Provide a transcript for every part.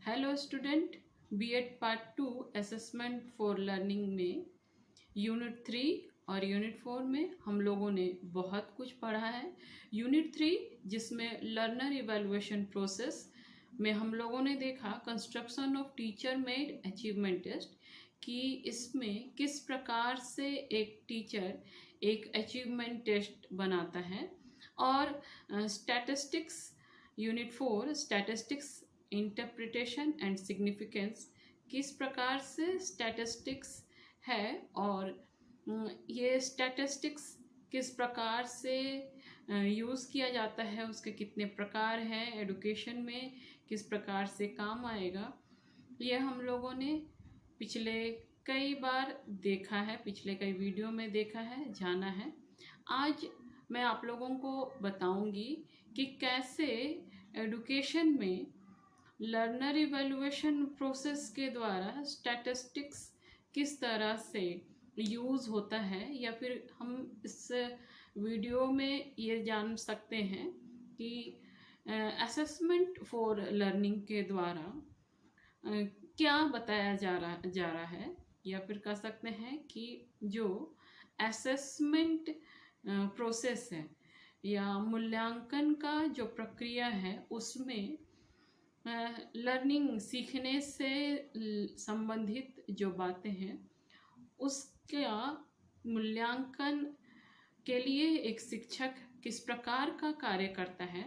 Hello student, BEd part 2 assessment for learning में unit 3 और unit 4 में हम लोगों ने बहुत कुछ पढ़ा है। यूनिट 3 जिसमें लर्नर इवैल्यूएशन प्रोसेस में हम लोगों ने देखा construction of teacher made achievement test कि इसमें किस प्रकार से एक टीचर एक अचीवमेंट टेस्ट बनाता है। और statistics unit 4 statistics interpretation and significance किस प्रकार से स्टैटिस्टिक्स है और ये स्टैटिस्टिक्स किस प्रकार से यूज़ किया जाता है, उसके कितने प्रकार हैं, एडुकेशन में किस प्रकार से काम आएगा, ये हम लोगों ने पिछले कई बार देखा है, पिछले कई वीडियो में देखा है, जाना है। आज मैं आप लोगों को बताऊंगी कि कैसे एडुकेशन में लर्नर इवैल्यूएशन प्रोसेस के द्वारा स्टैटिस्टिक्स किस तरह से यूज़ होता है, या फिर हम इस वीडियो में ये जान सकते हैं कि असेसमेंट फॉर लर्निंग के द्वारा क्या बताया जा रहा है, या फिर कह सकते हैं कि जो असेसमेंट प्रोसेस है या मूल्यांकन का जो प्रक्रिया है उसमें लर्निंग सीखने से संबंधित जो बातें हैं उसका मूल्यांकन के लिए एक शिक्षक किस प्रकार का कार्य करता है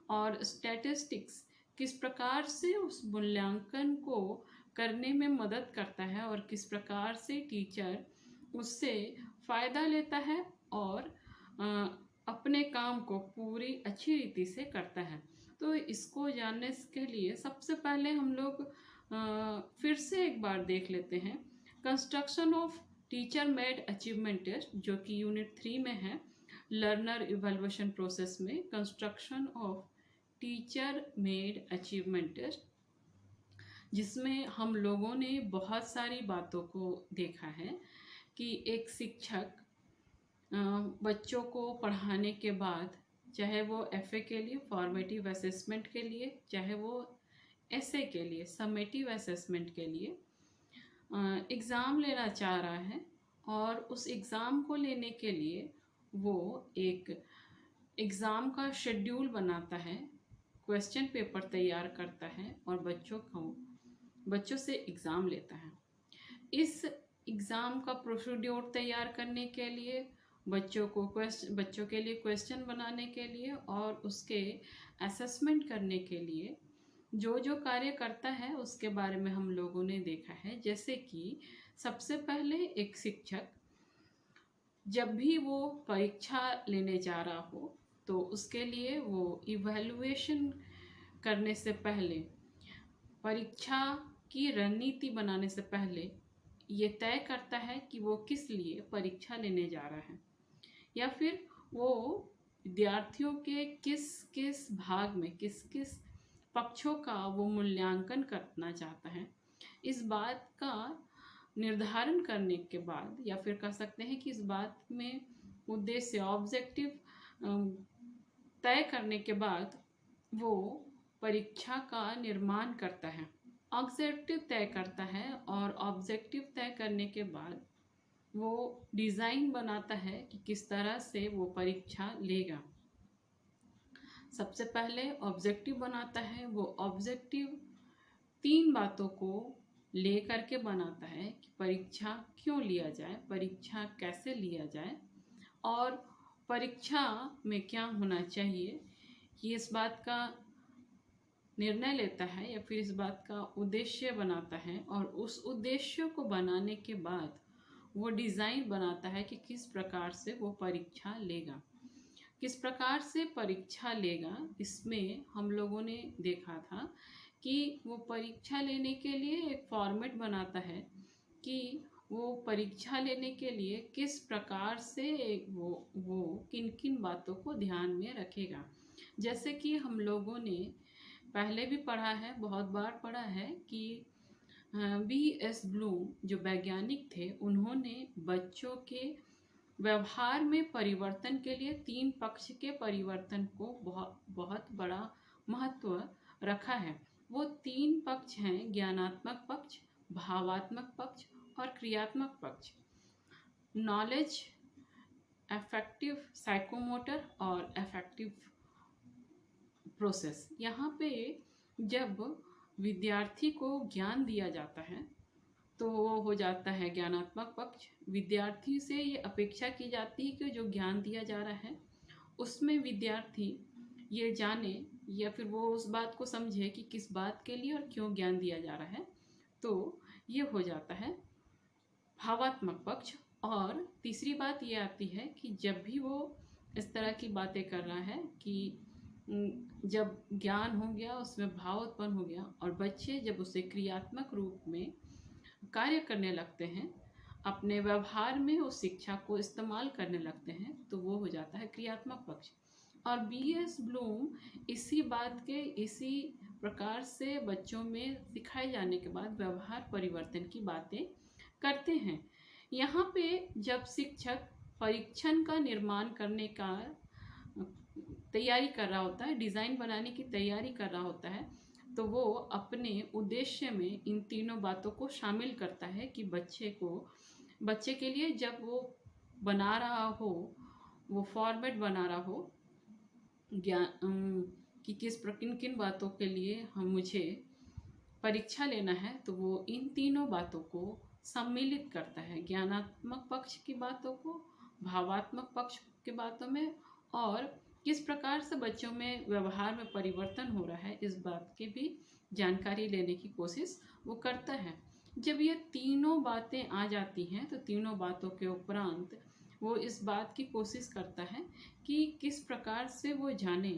और स्टैटिस्टिक्स किस प्रकार से उस मूल्यांकन को करने में मदद करता है और किस प्रकार से टीचर उससे फ़ायदा लेता है और अपने काम को पूरी अच्छी रीति से करता है। तो इसको जानने के लिए सबसे पहले हम लोग फिर से एक बार देख लेते हैं construction of teacher made achievement test, जो कि यूनिट 3 में है। लर्नर इवैल्यूएशन प्रोसेस में construction of teacher made achievement test, जिसमें हम लोगों ने बहुत सारी बातों को देखा है कि एक शिक्षक बच्चों को पढ़ाने के बाद, चाहे वो एफए के लिए फॉर्मेटिव असेसमेंट के लिए, चाहे वो एसए के लिए समेटिव असेसमेंट के लिए एग्ज़ाम लेना चाह रहा है, और उस एग्ज़ाम को लेने के लिए वो एक एग्ज़ाम का शेड्यूल बनाता है, क्वेश्चन पेपर तैयार करता है और बच्चों से एग्ज़ाम लेता है। इस एग्ज़ाम का प्रोसीड्योर तैयार करने के लिए बच्चों के लिए क्वेश्चन बनाने के लिए और उसके असेसमेंट करने के लिए जो जो कार्य करता है उसके बारे में हम लोगों ने देखा है। जैसे कि सबसे पहले एक शिक्षक जब भी वो परीक्षा लेने जा रहा हो तो उसके लिए वो इवैल्यूएशन करने से पहले, परीक्षा की रणनीति बनाने से पहले ये तय करता है कि वो किस लिए परीक्षा लेने जा रहा है, या फिर वो विद्यार्थियों के किस किस भाग में किस किस पक्षों का वो मूल्यांकन करना चाहता है। इस बात का निर्धारण करने के बाद, या फिर कह सकते हैं कि इस बात में उद्देश्य ऑब्जेक्टिव तय करने के बाद वो परीक्षा का निर्माण करता है, ऑब्जेक्टिव तय करता है, और ऑब्जेक्टिव तय करने के बाद वो डिज़ाइन बनाता है कि किस तरह से वो परीक्षा लेगा। सबसे पहले ऑब्जेक्टिव बनाता है। वो ऑब्जेक्टिव 3 बातों को ले करके बनाता है कि परीक्षा क्यों लिया जाए, परीक्षा कैसे लिया जाए, और परीक्षा में क्या होना चाहिए, ये इस बात का निर्णय लेता है, या फिर इस बात का उद्देश्य बनाता है। और उस उद्देश्य को बनाने के बाद वो डिज़ाइन बनाता है कि किस प्रकार से वो परीक्षा लेगा, किस प्रकार से परीक्षा लेगा। इसमें हम लोगों ने देखा था कि वो परीक्षा लेने के लिए एक फॉर्मेट बनाता है कि वो परीक्षा लेने के लिए किस प्रकार से वो किन किन बातों को ध्यान में रखेगा। जैसे कि हम लोगों ने पहले भी पढ़ा है, बहुत बार पढ़ा है कि B.S. ब्लूम जो वैज्ञानिक थे, उन्होंने बच्चों के व्यवहार में परिवर्तन के लिए 3 पक्ष के परिवर्तन को बहुत बहुत बड़ा महत्व रखा है। वो 3 पक्ष हैं, ज्ञानात्मक पक्ष, भावात्मक पक्ष और क्रियात्मक पक्ष। नॉलेज, अफेक्टिव साइकोमोटर और अफेक्टिव प्रोसेस। यहाँ पे जब विद्यार्थी को ज्ञान दिया जाता है तो वो हो जाता है ज्ञानात्मक पक्ष। विद्यार्थी से ये अपेक्षा की जाती है कि जो ज्ञान दिया जा रहा है उसमें विद्यार्थी ये जाने या फिर वो उस बात को समझे कि किस बात के लिए और क्यों ज्ञान दिया जा रहा है, तो ये हो जाता है भावात्मक पक्ष। और तीसरी बात ये आती है कि जब भी वो इस तरह की बातें कर रहा है कि जब ज्ञान हो गया, उसमें भाव उत्पन्न हो गया और बच्चे जब उसे क्रियात्मक रूप में कार्य करने लगते हैं, अपने व्यवहार में उस शिक्षा को इस्तेमाल करने लगते हैं, तो वो हो जाता है क्रियात्मक पक्ष। और B.S. ब्लूम इसी बात के इसी प्रकार से बच्चों में सिखाए जाने के बाद व्यवहार परिवर्तन की बातें करते हैं। यहाँ पे जब शिक्षक परीक्षण का निर्माण करने का तैयारी कर रहा होता है, डिज़ाइन बनाने की तैयारी कर रहा होता है, तो वो अपने उद्देश्य में इन तीनों बातों को शामिल करता है कि बच्चे के लिए जब वो बना रहा हो, वो फॉर्मेट बना रहा हो कि किन किन बातों के लिए मुझे परीक्षा लेना है, तो वो इन तीनों बातों को सम्मिलित करता है, ज्ञानात्मक पक्ष की बातों को भावात्मक पक्ष की बातों में, और किस प्रकार से बच्चों में व्यवहार में परिवर्तन हो रहा है इस बात की भी जानकारी लेने की कोशिश वो करता है। जब ये तीनों बातें आ जाती हैं तो तीनों बातों के उपरांत वो इस बात की कोशिश करता है कि किस प्रकार से वो जाने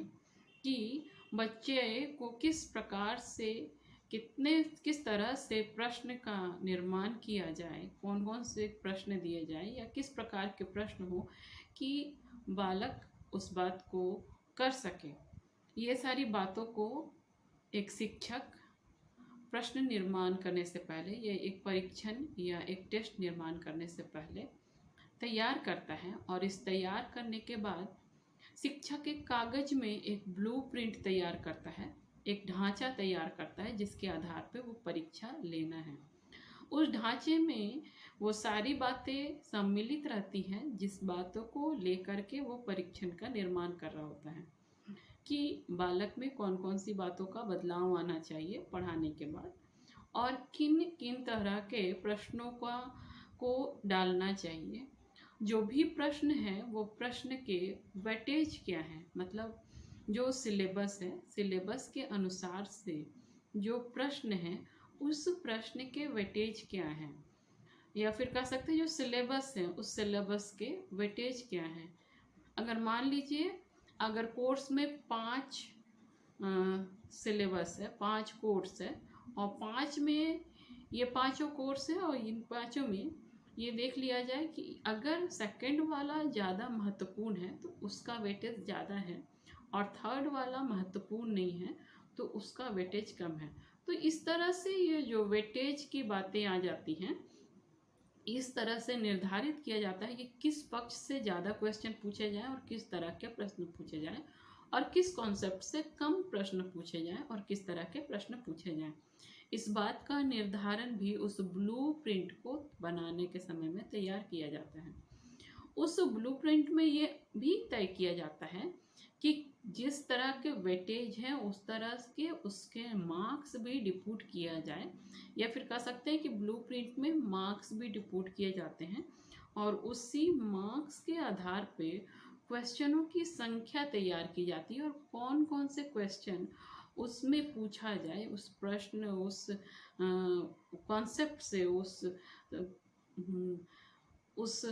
कि बच्चे को किस प्रकार से किस तरह से प्रश्न का निर्माण किया जाए, कौन कौन से प्रश्न दिए जाए या किस प्रकार के प्रश्न हो कि बालक उस बात को कर सके। ये सारी बातों को एक शिक्षक प्रश्न निर्माण करने से पहले या एक परीक्षण या एक टेस्ट निर्माण करने से पहले तैयार करता है। और इस तैयार करने के बाद शिक्षक एक कागज में एक ब्लूप्रिंट तैयार करता है, एक ढांचा तैयार करता है जिसके आधार पे वो परीक्षा लेना है। उस ढांचे में वो सारी बातें सम्मिलित रहती हैं जिस बातों को लेकर के वो परीक्षण का निर्माण कर रहा होता है कि बालक में कौन कौन सी बातों का बदलाव आना चाहिए पढ़ाने के बाद और किन किन तरह के प्रश्नों को डालना चाहिए। जो भी प्रश्न है वो प्रश्न के वेटेज क्या है, मतलब जो सिलेबस है, सिलेबस के अनुसार से जो प्रश्न है उस प्रश्न के वेटेज क्या है, या फिर कह सकते हैं जो सिलेबस है उस सिलेबस के वेटेज क्या है। अगर मान लीजिए अगर कोर्स में 5 सिलेबस है, 5 कोर्स है और 5 में ये पांचों कोर्स है और इन पांचों में ये देख लिया जाए कि अगर सेकंड वाला ज़्यादा महत्वपूर्ण है तो उसका वेटेज ज़्यादा है और थर्ड वाला महत्वपूर्ण नहीं है तो उसका वेटेज कम है। तो इस तरह से ये जो वेटेज की बातें आ जाती हैं, इस तरह से निर्धारित किया जाता है कि किस पक्ष से ज़्यादा क्वेश्चन पूछे जाएं और किस तरह के प्रश्न पूछे जाएं और किस कॉन्सेप्ट से कम प्रश्न पूछे जाएं और किस तरह के प्रश्न पूछे जाएं। इस बात का निर्धारण भी उस ब्लूप्रिंट को बनाने के समय में तैयार किया जाता है। उस ब्लूप्रिंट में ये भी तय किया जाता है कि जिस तरह के वेटेज हैं उस तरह के उसके मार्क्स भी डिपुट किया जाए, या फिर कह सकते हैं कि ब्लूप्रिंट में मार्क्स भी डिपुट किए जाते हैं और उसी मार्क्स के आधार पे क्वेश्चनों की संख्या तैयार की जाती है और कौन कौन से क्वेश्चन उसमें पूछा जाए, उस प्रश्न उस कॉन्सेप्ट से उस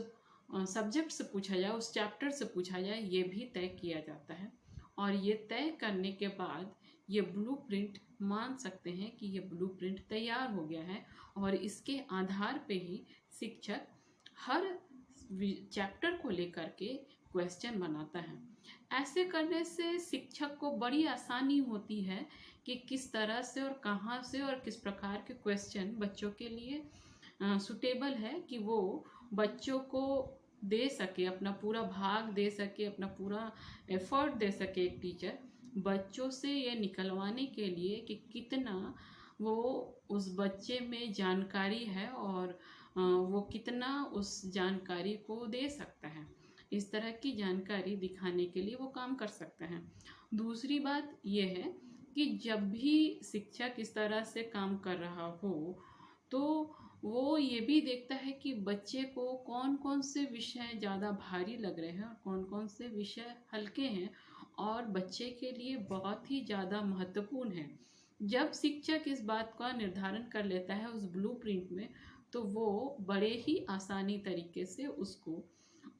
सब्जेक्ट से पूछा जाए, उस चैप्टर से पूछा जाए, ये भी तय किया जाता है। और ये तय करने के बाद ये ब्लूप्रिंट मान सकते हैं कि ये ब्लूप्रिंट तैयार हो गया है और इसके आधार पे ही शिक्षक हर चैप्टर को लेकर के क्वेश्चन बनाता है। ऐसे करने से शिक्षक को बड़ी आसानी होती है कि किस तरह से और कहाँ से और किस प्रकार के क्वेश्चन बच्चों के लिए सुटेबल है कि वो बच्चों को दे सके, अपना पूरा भाग दे सके, अपना पूरा एफर्ट दे सके एक टीचर, बच्चों से ये निकलवाने के लिए कि कितना वो उस बच्चे में जानकारी है और वो कितना उस जानकारी को दे सकता है। इस तरह की जानकारी दिखाने के लिए वो काम कर सकता है। दूसरी बात ये है कि जब भी शिक्षक इस तरह से काम कर रहा हो तो वो ये भी देखता है कि बच्चे को कौन कौन से विषय ज़्यादा भारी लग रहे हैं और कौन कौन से विषय हल्के हैं और बच्चे के लिए बहुत ही ज़्यादा महत्वपूर्ण है। जब शिक्षक इस बात का निर्धारण कर लेता है उस ब्लूप्रिंट में, तो वो बड़े ही आसानी तरीके से उसको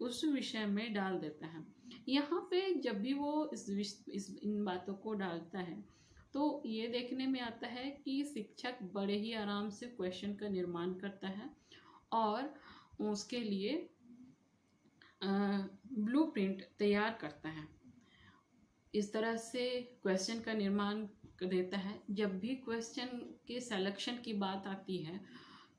उस विषय में डाल देता है। यहाँ पे जब भी वो इन बातों को डालता है तो ये देखने में आता है कि शिक्षक बड़े ही आराम से क्वेश्चन का निर्माण करता है और उसके लिए ब्लूप्रिंट तैयार करता है। इस तरह से क्वेश्चन का निर्माण देता है। जब भी क्वेश्चन के सिलेक्शन की बात आती है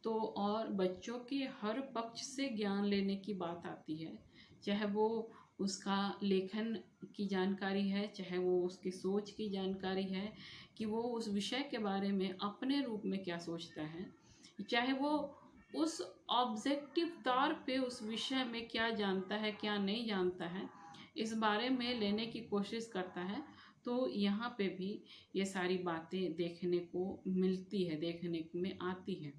तो और बच्चों के हर पक्ष से ज्ञान लेने की बात आती है, चाहे वो उसका लेखन की जानकारी है, चाहे वो उसकी सोच की जानकारी है कि वो उस विषय के बारे में अपने रूप में क्या सोचता है, चाहे वो उस ऑब्जेक्टिव तौर पे उस विषय में क्या जानता है क्या नहीं जानता है, इस बारे में लेने की कोशिश करता है। तो यहाँ पे भी ये सारी बातें देखने को मिलती है, देखने में आती है।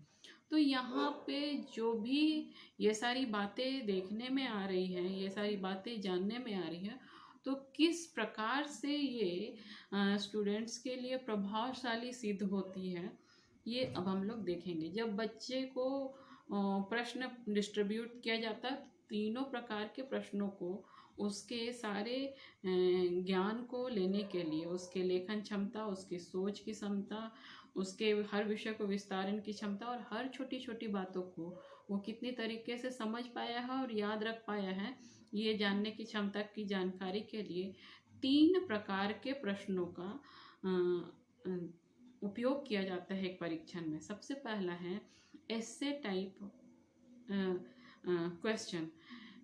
तो यहाँ पे जो भी ये सारी बातें देखने में आ रही हैं, ये सारी बातें जानने में आ रही हैं, तो किस प्रकार से ये स्टूडेंट्स के लिए प्रभावशाली सिद्ध होती है, ये अब हम लोग देखेंगे। जब बच्चे को प्रश्न डिस्ट्रीब्यूट किया जाता है, तीनों प्रकार के प्रश्नों को उसके सारे ज्ञान को लेने के लिए, उसके लेखन क्षमता, उसकी सोच की क्षमता, उसके हर विषय को विस्तारण की क्षमता और हर छोटी छोटी बातों को वो कितनी तरीके से समझ पाया है और याद रख पाया है, ये जानने की क्षमता की जानकारी के लिए 3 प्रकार के प्रश्नों का उपयोग किया जाता है एक परीक्षण में। सबसे पहला है एसे टाइप क्वेश्चन।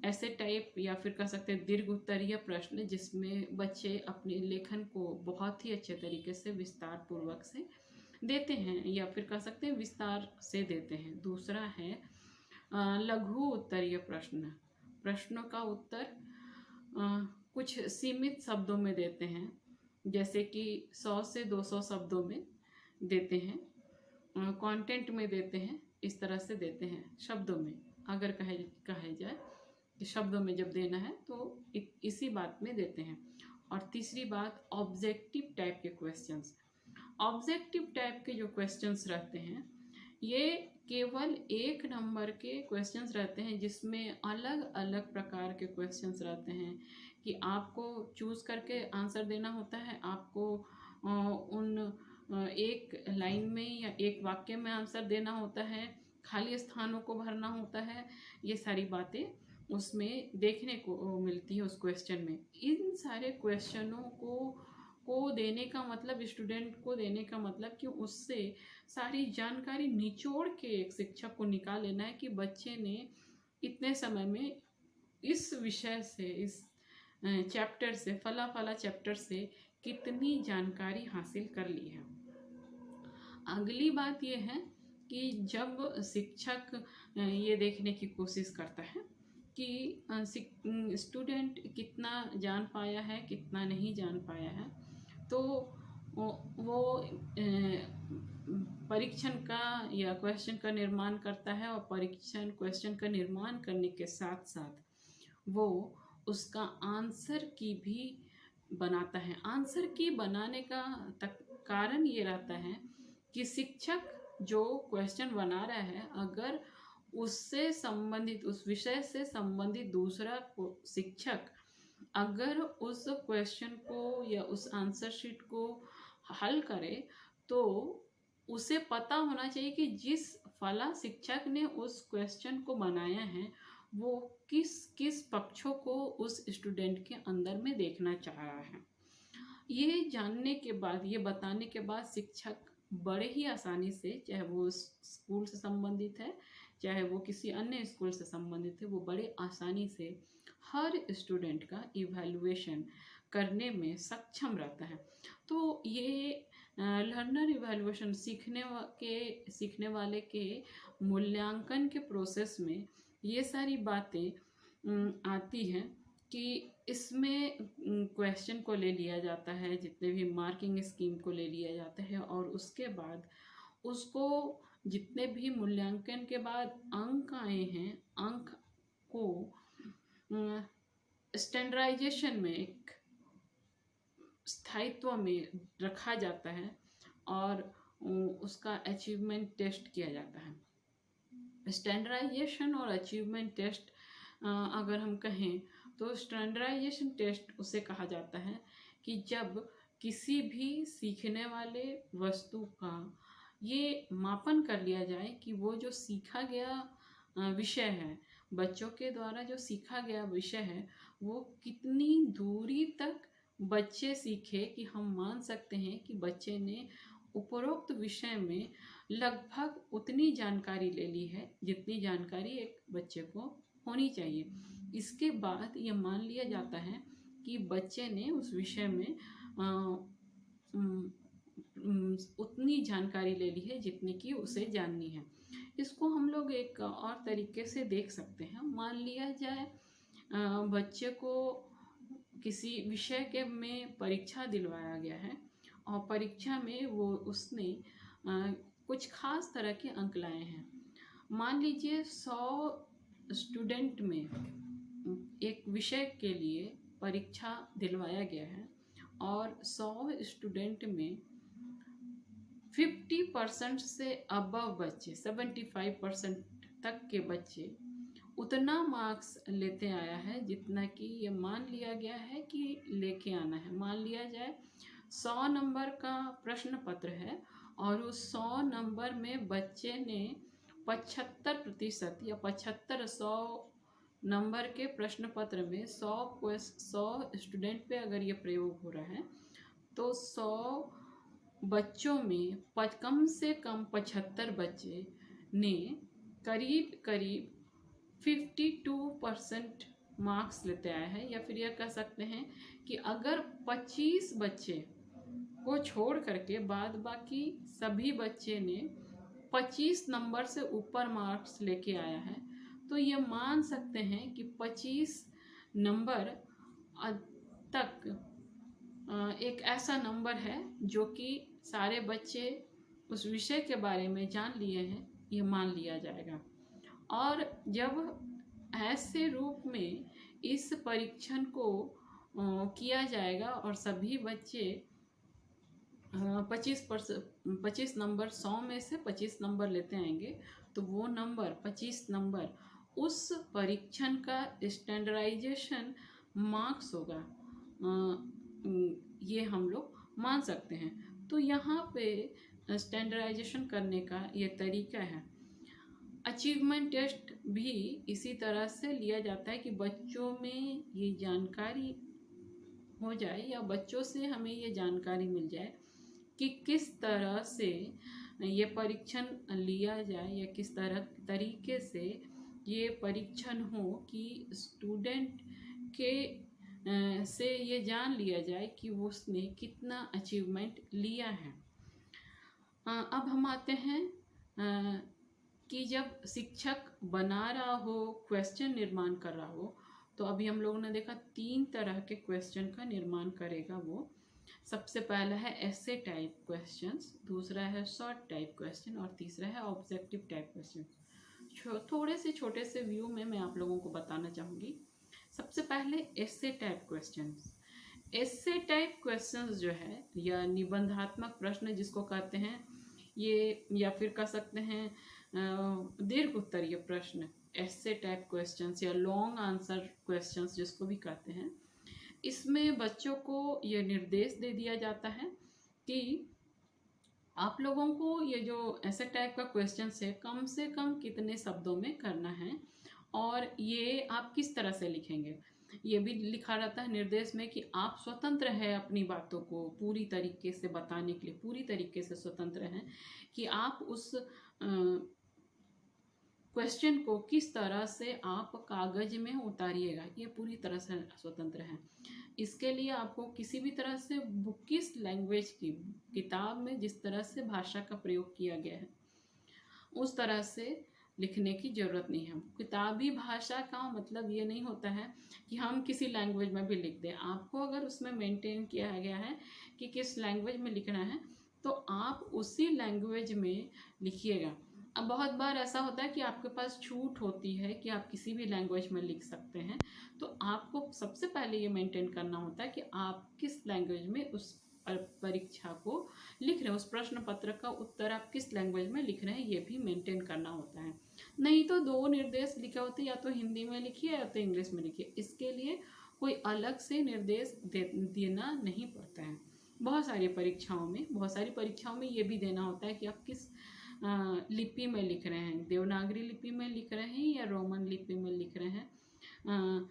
ऐसे टाइप या फिर कह सकते हैं दीर्घ उत्तरीय प्रश्न, जिसमें बच्चे अपने लेखन को बहुत ही अच्छे तरीके से विस्तार पूर्वक से देते हैं या फिर कह सकते हैं विस्तार से देते हैं। दूसरा है लघु उत्तरीय प्रश्न। प्रश्नों का उत्तर कुछ सीमित शब्दों में देते हैं, जैसे कि 100 से 200 शब्दों में देते हैं, कंटेंट में देते हैं, इस तरह से देते हैं। शब्दों में अगर कहे जाए कि शब्दों में जब देना है तो इसी बात में देते हैं। और तीसरी बात ऑब्जेक्टिव टाइप के क्वेश्चंस। ऑब्जेक्टिव टाइप के जो क्वेश्चंस रहते हैं ये केवल 1 नंबर के क्वेश्चंस रहते हैं, जिसमें अलग अलग प्रकार के क्वेश्चंस रहते हैं कि आपको चूज करके आंसर देना होता है। आपको उन एक लाइन में या एक वाक्य में आंसर देना होता है, खाली स्थानों को भरना होता है। ये सारी बातें उसमें देखने को मिलती है उस क्वेश्चन में। इन सारे क्वेश्चनों को देने का मतलब, स्टूडेंट को देने का मतलब कि उससे सारी जानकारी निचोड़ के एक शिक्षक को निकाल लेना है कि बच्चे ने इतने समय में इस विषय से, इस चैप्टर से, फला फला चैप्टर से कितनी जानकारी हासिल कर ली है। अगली बात यह है कि जब शिक्षक ये देखने की कोशिश करता है कि स्टूडेंट कितना जान पाया है, कितना नहीं जान पाया है, तो वो परीक्षण का या क्वेश्चन का निर्माण करता है और क्वेश्चन का निर्माण करने के साथ साथ वो उसका आंसर की भी बनाता है। आंसर की बनाने का कारण ये रहता है कि शिक्षक जो क्वेश्चन बना रहा है, अगर उससे संबंधित, उस विषय से संबंधित दूसरा शिक्षक अगर उस क्वेश्चन को या उस आंसर शीट को हल करे, तो उसे पता होना चाहिए कि जिस फला शिक्षक ने उस क्वेश्चन को बनाया है वो किस किस पक्षों को उस स्टूडेंट के अंदर में देखना चाह रहा है। ये जानने के बाद, ये बताने के बाद शिक्षक बड़े ही आसानी से, चाहे वो स्कूल से संबंधित है चाहे वो किसी अन्य स्कूल से संबंधित है, वो बड़े आसानी से हर स्टूडेंट का इवैल्यूएशन करने में सक्षम रहता है। तो ये लर्नर इवैल्यूएशन सीखने वाले के मूल्यांकन के प्रोसेस में ये सारी बातें आती हैं कि इसमें क्वेश्चन को ले लिया जाता है, जितने भी मार्किंग स्कीम को ले लिया जाता है, और उसके बाद उसको जितने भी मूल्यांकन के बाद अंक आए हैं, अंक को स्टैंडर्डाइजेशन में एक स्थायित्व में रखा जाता है और उसका अचीवमेंट टेस्ट किया जाता है। स्टैंडर्डाइजेशन और अचीवमेंट टेस्ट अगर हम कहें तो स्टैंडर्डाइजेशन टेस्ट उसे कहा जाता है कि जब किसी भी सीखने वाले वस्तु का ये मापन कर लिया जाए कि वो जो सीखा गया विषय है, बच्चों के द्वारा जो सीखा गया विषय है, वो कितनी दूरी तक बच्चे सीखे कि हम मान सकते हैं कि बच्चे ने उपरोक्त विषय में लगभग उतनी जानकारी ले ली है जितनी जानकारी एक बच्चे को होनी चाहिए। इसके बाद ये मान लिया जाता है कि बच्चे ने उस विषय में उतनी जानकारी ले ली है जितनी कि उसे जाननी है। इसको हम लोग एक और तरीके से देख सकते हैं। मान लिया जाए बच्चे को किसी विषय के में परीक्षा दिलवाया गया है और परीक्षा में उसने कुछ खास तरह के अंक लाए हैं। मान लीजिए 100 स्टूडेंट में एक विषय के लिए परीक्षा दिलवाया गया है और 100 स्टूडेंट में 50% से अबव बच्चे, 75% तक के बच्चे उतना मार्क्स लेते आया है जितना कि ये मान लिया गया है कि लेके आना है। मान लिया जाए 100 नंबर का प्रश्न पत्र है और उस 100 नंबर में बच्चे ने 75% या 100 नंबर के प्रश्न पत्र में 100 स्टूडेंट पे अगर ये प्रयोग हो रहा है तो 100 बच्चों में कम से कम 75 बच्चे ने करीब करीब 52% मार्क्स लेते आए हैं। या फिर यह कह सकते हैं कि अगर 25 बच्चे को छोड़ करके बाद बाकी सभी बच्चे ने 25 नंबर से ऊपर मार्क्स लेके आया है तो ये मान सकते हैं कि 25 नंबर तक एक ऐसा नंबर है जो कि सारे बच्चे उस विषय के बारे में जान लिए हैं, ये मान लिया जाएगा। और जब ऐसे रूप में इस परीक्षण को किया जाएगा और सभी बच्चे 25 नंबर 100 में से 25 नंबर लेते आएंगे तो वो नंबर 25 नंबर उस परीक्षण का स्टैंडर्डाइजेशन मार्क्स होगा, ये हम लोग मान सकते हैं। तो यहाँ पे स्टैंडर्डाइजेशन करने का ये तरीका है। अचीवमेंट टेस्ट भी इसी तरह से लिया जाता है कि बच्चों में ये जानकारी हो जाए या बच्चों से हमें ये जानकारी मिल जाए कि किस तरह से ये परीक्षण लिया जाए या किस तरीके से ये परीक्षण हो कि स्टूडेंट के से ये जान लिया जाए कि उसने कितना अचीवमेंट लिया है। अब हम आते हैं कि जब शिक्षक बना रहा हो, क्वेश्चन निर्माण कर रहा हो, तो अभी हम लोगों ने देखा 3 तरह के क्वेश्चन का निर्माण करेगा वो। सबसे पहला है एसे टाइप क्वेश्चंस, दूसरा है शॉर्ट टाइप क्वेश्चन और तीसरा है ऑब्जेक्टिव टाइप क्वेश्चन। थोड़े से छोटे से व्यू में मैं आप लोगों को बताना चाहूँगी। सबसे पहले एसे टाइप क्वेश्चंस। एसे टाइप क्वेश्चंस जो है या निबंधात्मक प्रश्न जिसको कहते हैं, ये या फिर कह सकते हैं दीर्घ उत्तरीय प्रश्न, एसे टाइप क्वेश्चंस या लॉन्ग आंसर क्वेश्चंस जिसको भी कहते हैं। इसमें बच्चों को ये निर्देश दे दिया जाता है कि आप लोगों को ये जो ऐसे टाइप का क्वेश्चन है कम से कम कितने शब्दों में करना है और ये आप किस तरह से लिखेंगे। ये भी लिखा रहता है निर्देश में कि आप स्वतंत्र हैं अपनी बातों को पूरी तरीके से बताने के लिए, पूरी तरीके से स्वतंत्र हैं कि आप उस क्वेश्चन को किस तरह से आप कागज में उतारिएगा, ये पूरी तरह से स्वतंत्र है। इसके लिए आपको किसी भी तरह से बुकिश लैंग्वेज की, किताब में जिस तरह से भाषा का प्रयोग किया गया है उस तरह से लिखने की ज़रूरत नहीं है। किताबी भाषा का मतलब ये नहीं होता है कि हम किसी लैंग्वेज में भी लिख दें। आपको अगर उसमें मेंटेन किया गया है कि किस लैंग्वेज में लिखना है तो आप उसी लैंग्वेज में लिखिएगा। अब बहुत बार ऐसा होता है कि आपके पास छूट होती है कि आप किसी भी लैंग्वेज में लिख सकते हैं, तो आपको सबसे पहले ये मेंटेन करना होता है कि आप किस लैंग्वेज में उस परीक्षा को लिख रहे हैं, उस प्रश्न पत्र का उत्तर आप किस लैंग्वेज में लिख रहे हैं, ये भी मेंटेन करना होता है। नहीं तो दो निर्देश लिखे होते हैं, या तो हिंदी में लिखिए या तो इंग्लिश में लिखिए। इसके लिए कोई अलग से निर्देश देना नहीं पड़ता है। बहुत सारी परीक्षाओं में ये भी देना होता है कि आप किस लिपि में लिख रहे हैं, देवनागरी लिपि में लिख रहे हैं या रोमन लिपि में लिख रहे हैं,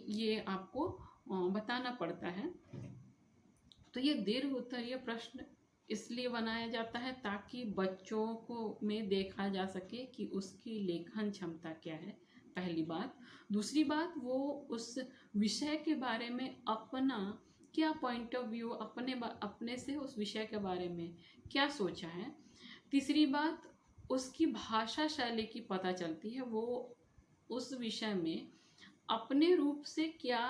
ये आपको बताना पड़ता है। तो ये दीर्घ उत्तरीय प्रश्न इसलिए बनाया जाता है ताकि बच्चों को में देखा जा सके कि उसकी लेखन क्षमता क्या है, पहली बात। दूसरी बात, वो उस विषय के बारे में अपना क्या पॉइंट ऑफ व्यू, अपने से उस विषय के बारे में क्या सोचा है। तीसरी बात, उसकी भाषा शैली की पता चलती है, वो उस विषय में अपने रूप से क्या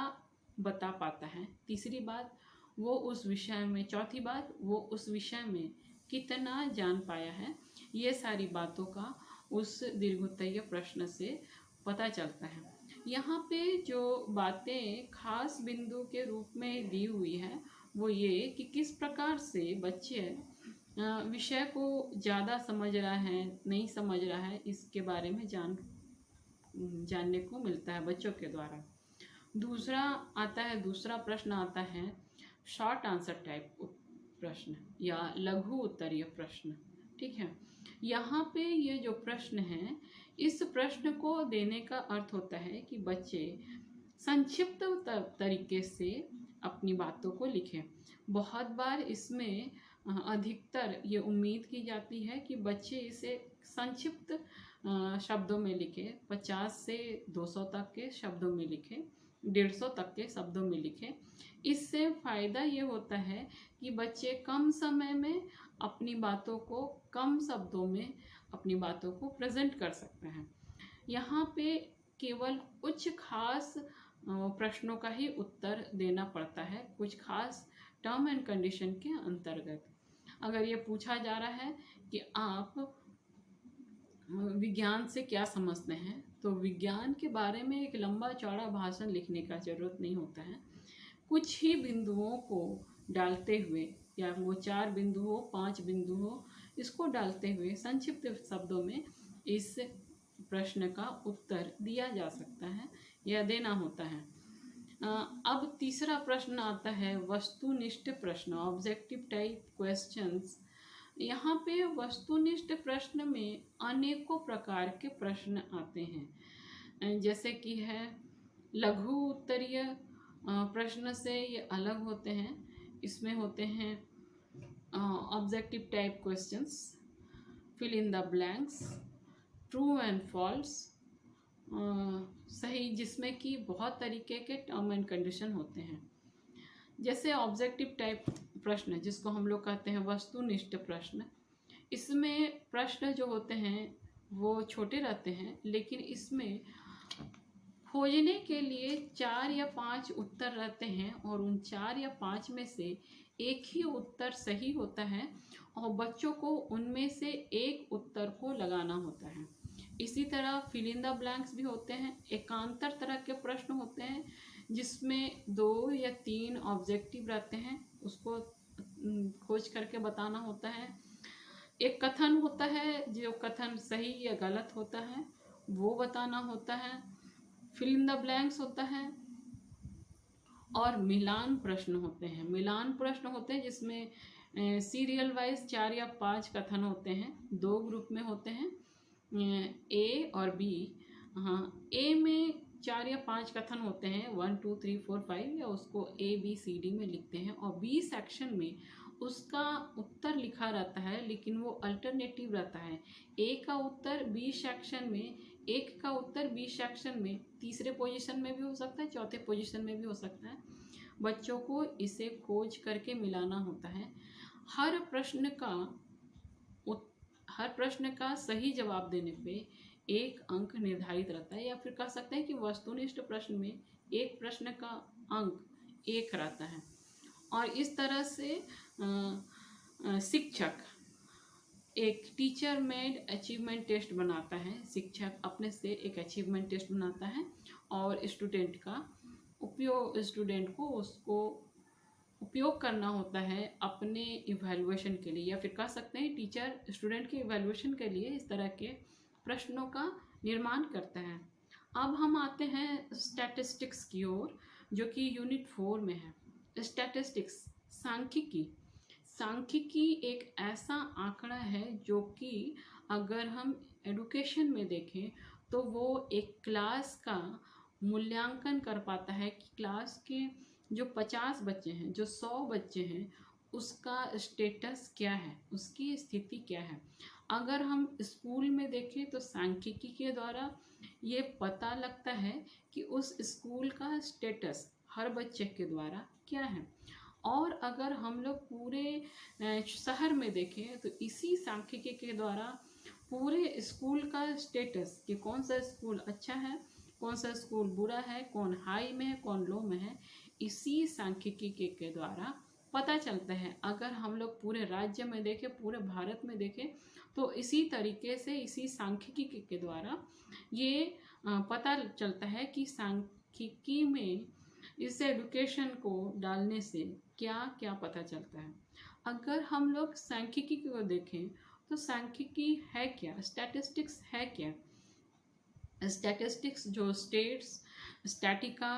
बता पाता है। तीसरी बात, वो उस विषय में, चौथी बात, वो उस विषय में कितना जान पाया है। ये सारी बातों का उस दीर्घोत्तरीय प्रश्न से पता चलता है। यहाँ पे जो बातें खास बिंदु के रूप में दी हुई है वो ये कि किस प्रकार से बच्चे विषय को ज़्यादा समझ रहा है, नहीं समझ रहा है, इसके बारे में जानने को मिलता है बच्चों के द्वारा। दूसरा प्रश्न आता है शॉर्ट आंसर टाइप प्रश्न या लघु उत्तरीय प्रश्न। ठीक है, यहाँ पे ये जो प्रश्न है, इस प्रश्न को देने का अर्थ होता है कि बच्चे संक्षिप्त तरीके से अपनी बातों को लिखें। बहुत बार इसमें अधिकतर ये उम्मीद की जाती है कि बच्चे इसे संक्षिप्त शब्दों में लिखें, 50 से 200 तक के शब्दों में लिखें, 150 तक के शब्दों में लिखें। इससे फ़ायदा ये होता है कि बच्चे कम समय में अपनी बातों को, कम शब्दों में अपनी बातों को प्रेजेंट कर सकते हैं। यहाँ पे केवल कुछ खास प्रश्नों का ही उत्तर देना पड़ता है, कुछ खास टर्म एंड कंडीशन के अंतर्गत। अगर ये पूछा जा रहा है कि आप विज्ञान से क्या समझते हैं, तो विज्ञान के बारे में एक लंबा चौड़ा भाषण लिखने का ज़रूरत नहीं होता है। कुछ ही बिंदुओं को डालते हुए, या वो 4 बिंदु हो, 5 बिंदु हो, इसको डालते हुए संक्षिप्त शब्दों में इस प्रश्न का उत्तर दिया जा सकता है या देना होता है। अब तीसरा प्रश्न आता है वस्तुनिष्ठ प्रश्न, ऑब्जेक्टिव टाइप क्वेश्चंस। यहाँ पे वस्तुनिष्ठ प्रश्न में अनेकों प्रकार के प्रश्न आते हैं, जैसे कि है लघु उत्तरीय प्रश्न से ये अलग होते हैं। इसमें होते हैं objective type questions, fill in the blanks, true and false, सही, जिसमें कि बहुत तरीके के टर्म एंड कंडीशन होते हैं। जैसे ऑब्जेक्टिव टाइप प्रश्न, जिसको हम लोग कहते हैं वस्तुनिष्ठ प्रश्न, इसमें प्रश्न जो होते हैं वो छोटे रहते हैं, लेकिन इसमें खोजने के लिए 4 या 5 उत्तर रहते हैं, और उन 4 या 5 में से एक ही उत्तर सही होता है, और बच्चों को उनमें से एक उत्तर को लगाना होता है। इसी तरह फिल इन द ब्लैंक्स भी होते हैं, एकांतर तरह के प्रश्न होते हैं, जिसमें 2 या 3 ऑब्जेक्टिव रहते हैं, उसको खोज करके बताना होता है। एक कथन होता है, जो कथन सही या गलत होता है वो बताना होता है। फिल इन द ब्लैंक्स होता है, और मिलान प्रश्न होते हैं, जिसमें सीरियल वाइज 4 या 5 कथन होते हैं, 2 ग्रुप में होते हैं, ए और बी। हाँ, ए में 4 या 5 कथन होते हैं, 1 2 3 4 5, या उसको A B C D में लिखते हैं, और बी सेक्शन में उसका उत्तर लिखा रहता है, लेकिन वो अल्टरनेटिव रहता है। ए का उत्तर बी सेक्शन में, एक का उत्तर बी सेक्शन में तीसरे पोजीशन में भी हो सकता है, चौथे पोजीशन में भी हो सकता है। बच्चों को इसे खोज करके मिलाना होता है। हर प्रश्न का सही जवाब देने पे एक अंक निर्धारित रहता है, या फिर कह सकते हैं कि वस्तुनिष्ठ प्रश्न में एक प्रश्न का अंक एक रहता है। और इस तरह से शिक्षक एक टीचर मेड अचीवमेंट टेस्ट बनाता है। शिक्षक अपने से एक अचीवमेंट टेस्ट बनाता है और स्टूडेंट को उसको उपयोग करना होता है अपने इवैल्यूएशन के लिए, या फिर कह सकते हैं टीचर स्टूडेंट के इवैल्यूएशन के लिए इस तरह के प्रश्नों का निर्माण करता है। अब हम आते हैं स्टैटिस्टिक्स की ओर, जो कि यूनिट 4 में है। स्टैटिस्टिक्स सांख्यिकी एक ऐसा आंकड़ा है जो कि अगर हम एडुकेशन में देखें तो वो एक क्लास का मूल्यांकन कर पाता है कि क्लास के जो 50 बच्चे हैं, जो 100 बच्चे हैं, उसका स्टेटस क्या है, उसकी स्थिति क्या है। अगर हम स्कूल में देखें तो सांख्यिकी के द्वारा ये पता लगता है कि उस स्कूल का स्टेटस हर बच्चे के द्वारा क्या है। और अगर हम लोग पूरे शहर में देखें तो इसी सांख्यिकी के द्वारा पूरे स्कूल का स्टेटस कि कौन सा स्कूल अच्छा है, कौन सा स्कूल बुरा है, कौन हाई में है, कौन लो में है, इसी सांख्यिकी के द्वारा पता चलता है। अगर हम लोग पूरे राज्य में देखें, पूरे भारत में देखें, तो इसी तरीके से इसी सांख्यिकी के द्वारा ये पता चलता है कि सांख्यिकी में इस एडुकेशन को डालने से क्या क्या पता चलता है। अगर हम लोग सांख्यिकी को देखें तो सांख्यिकी है क्या, स्टैटिस्टिक्स है क्या। स्टैटिस्टिक्स जो स्टैटिका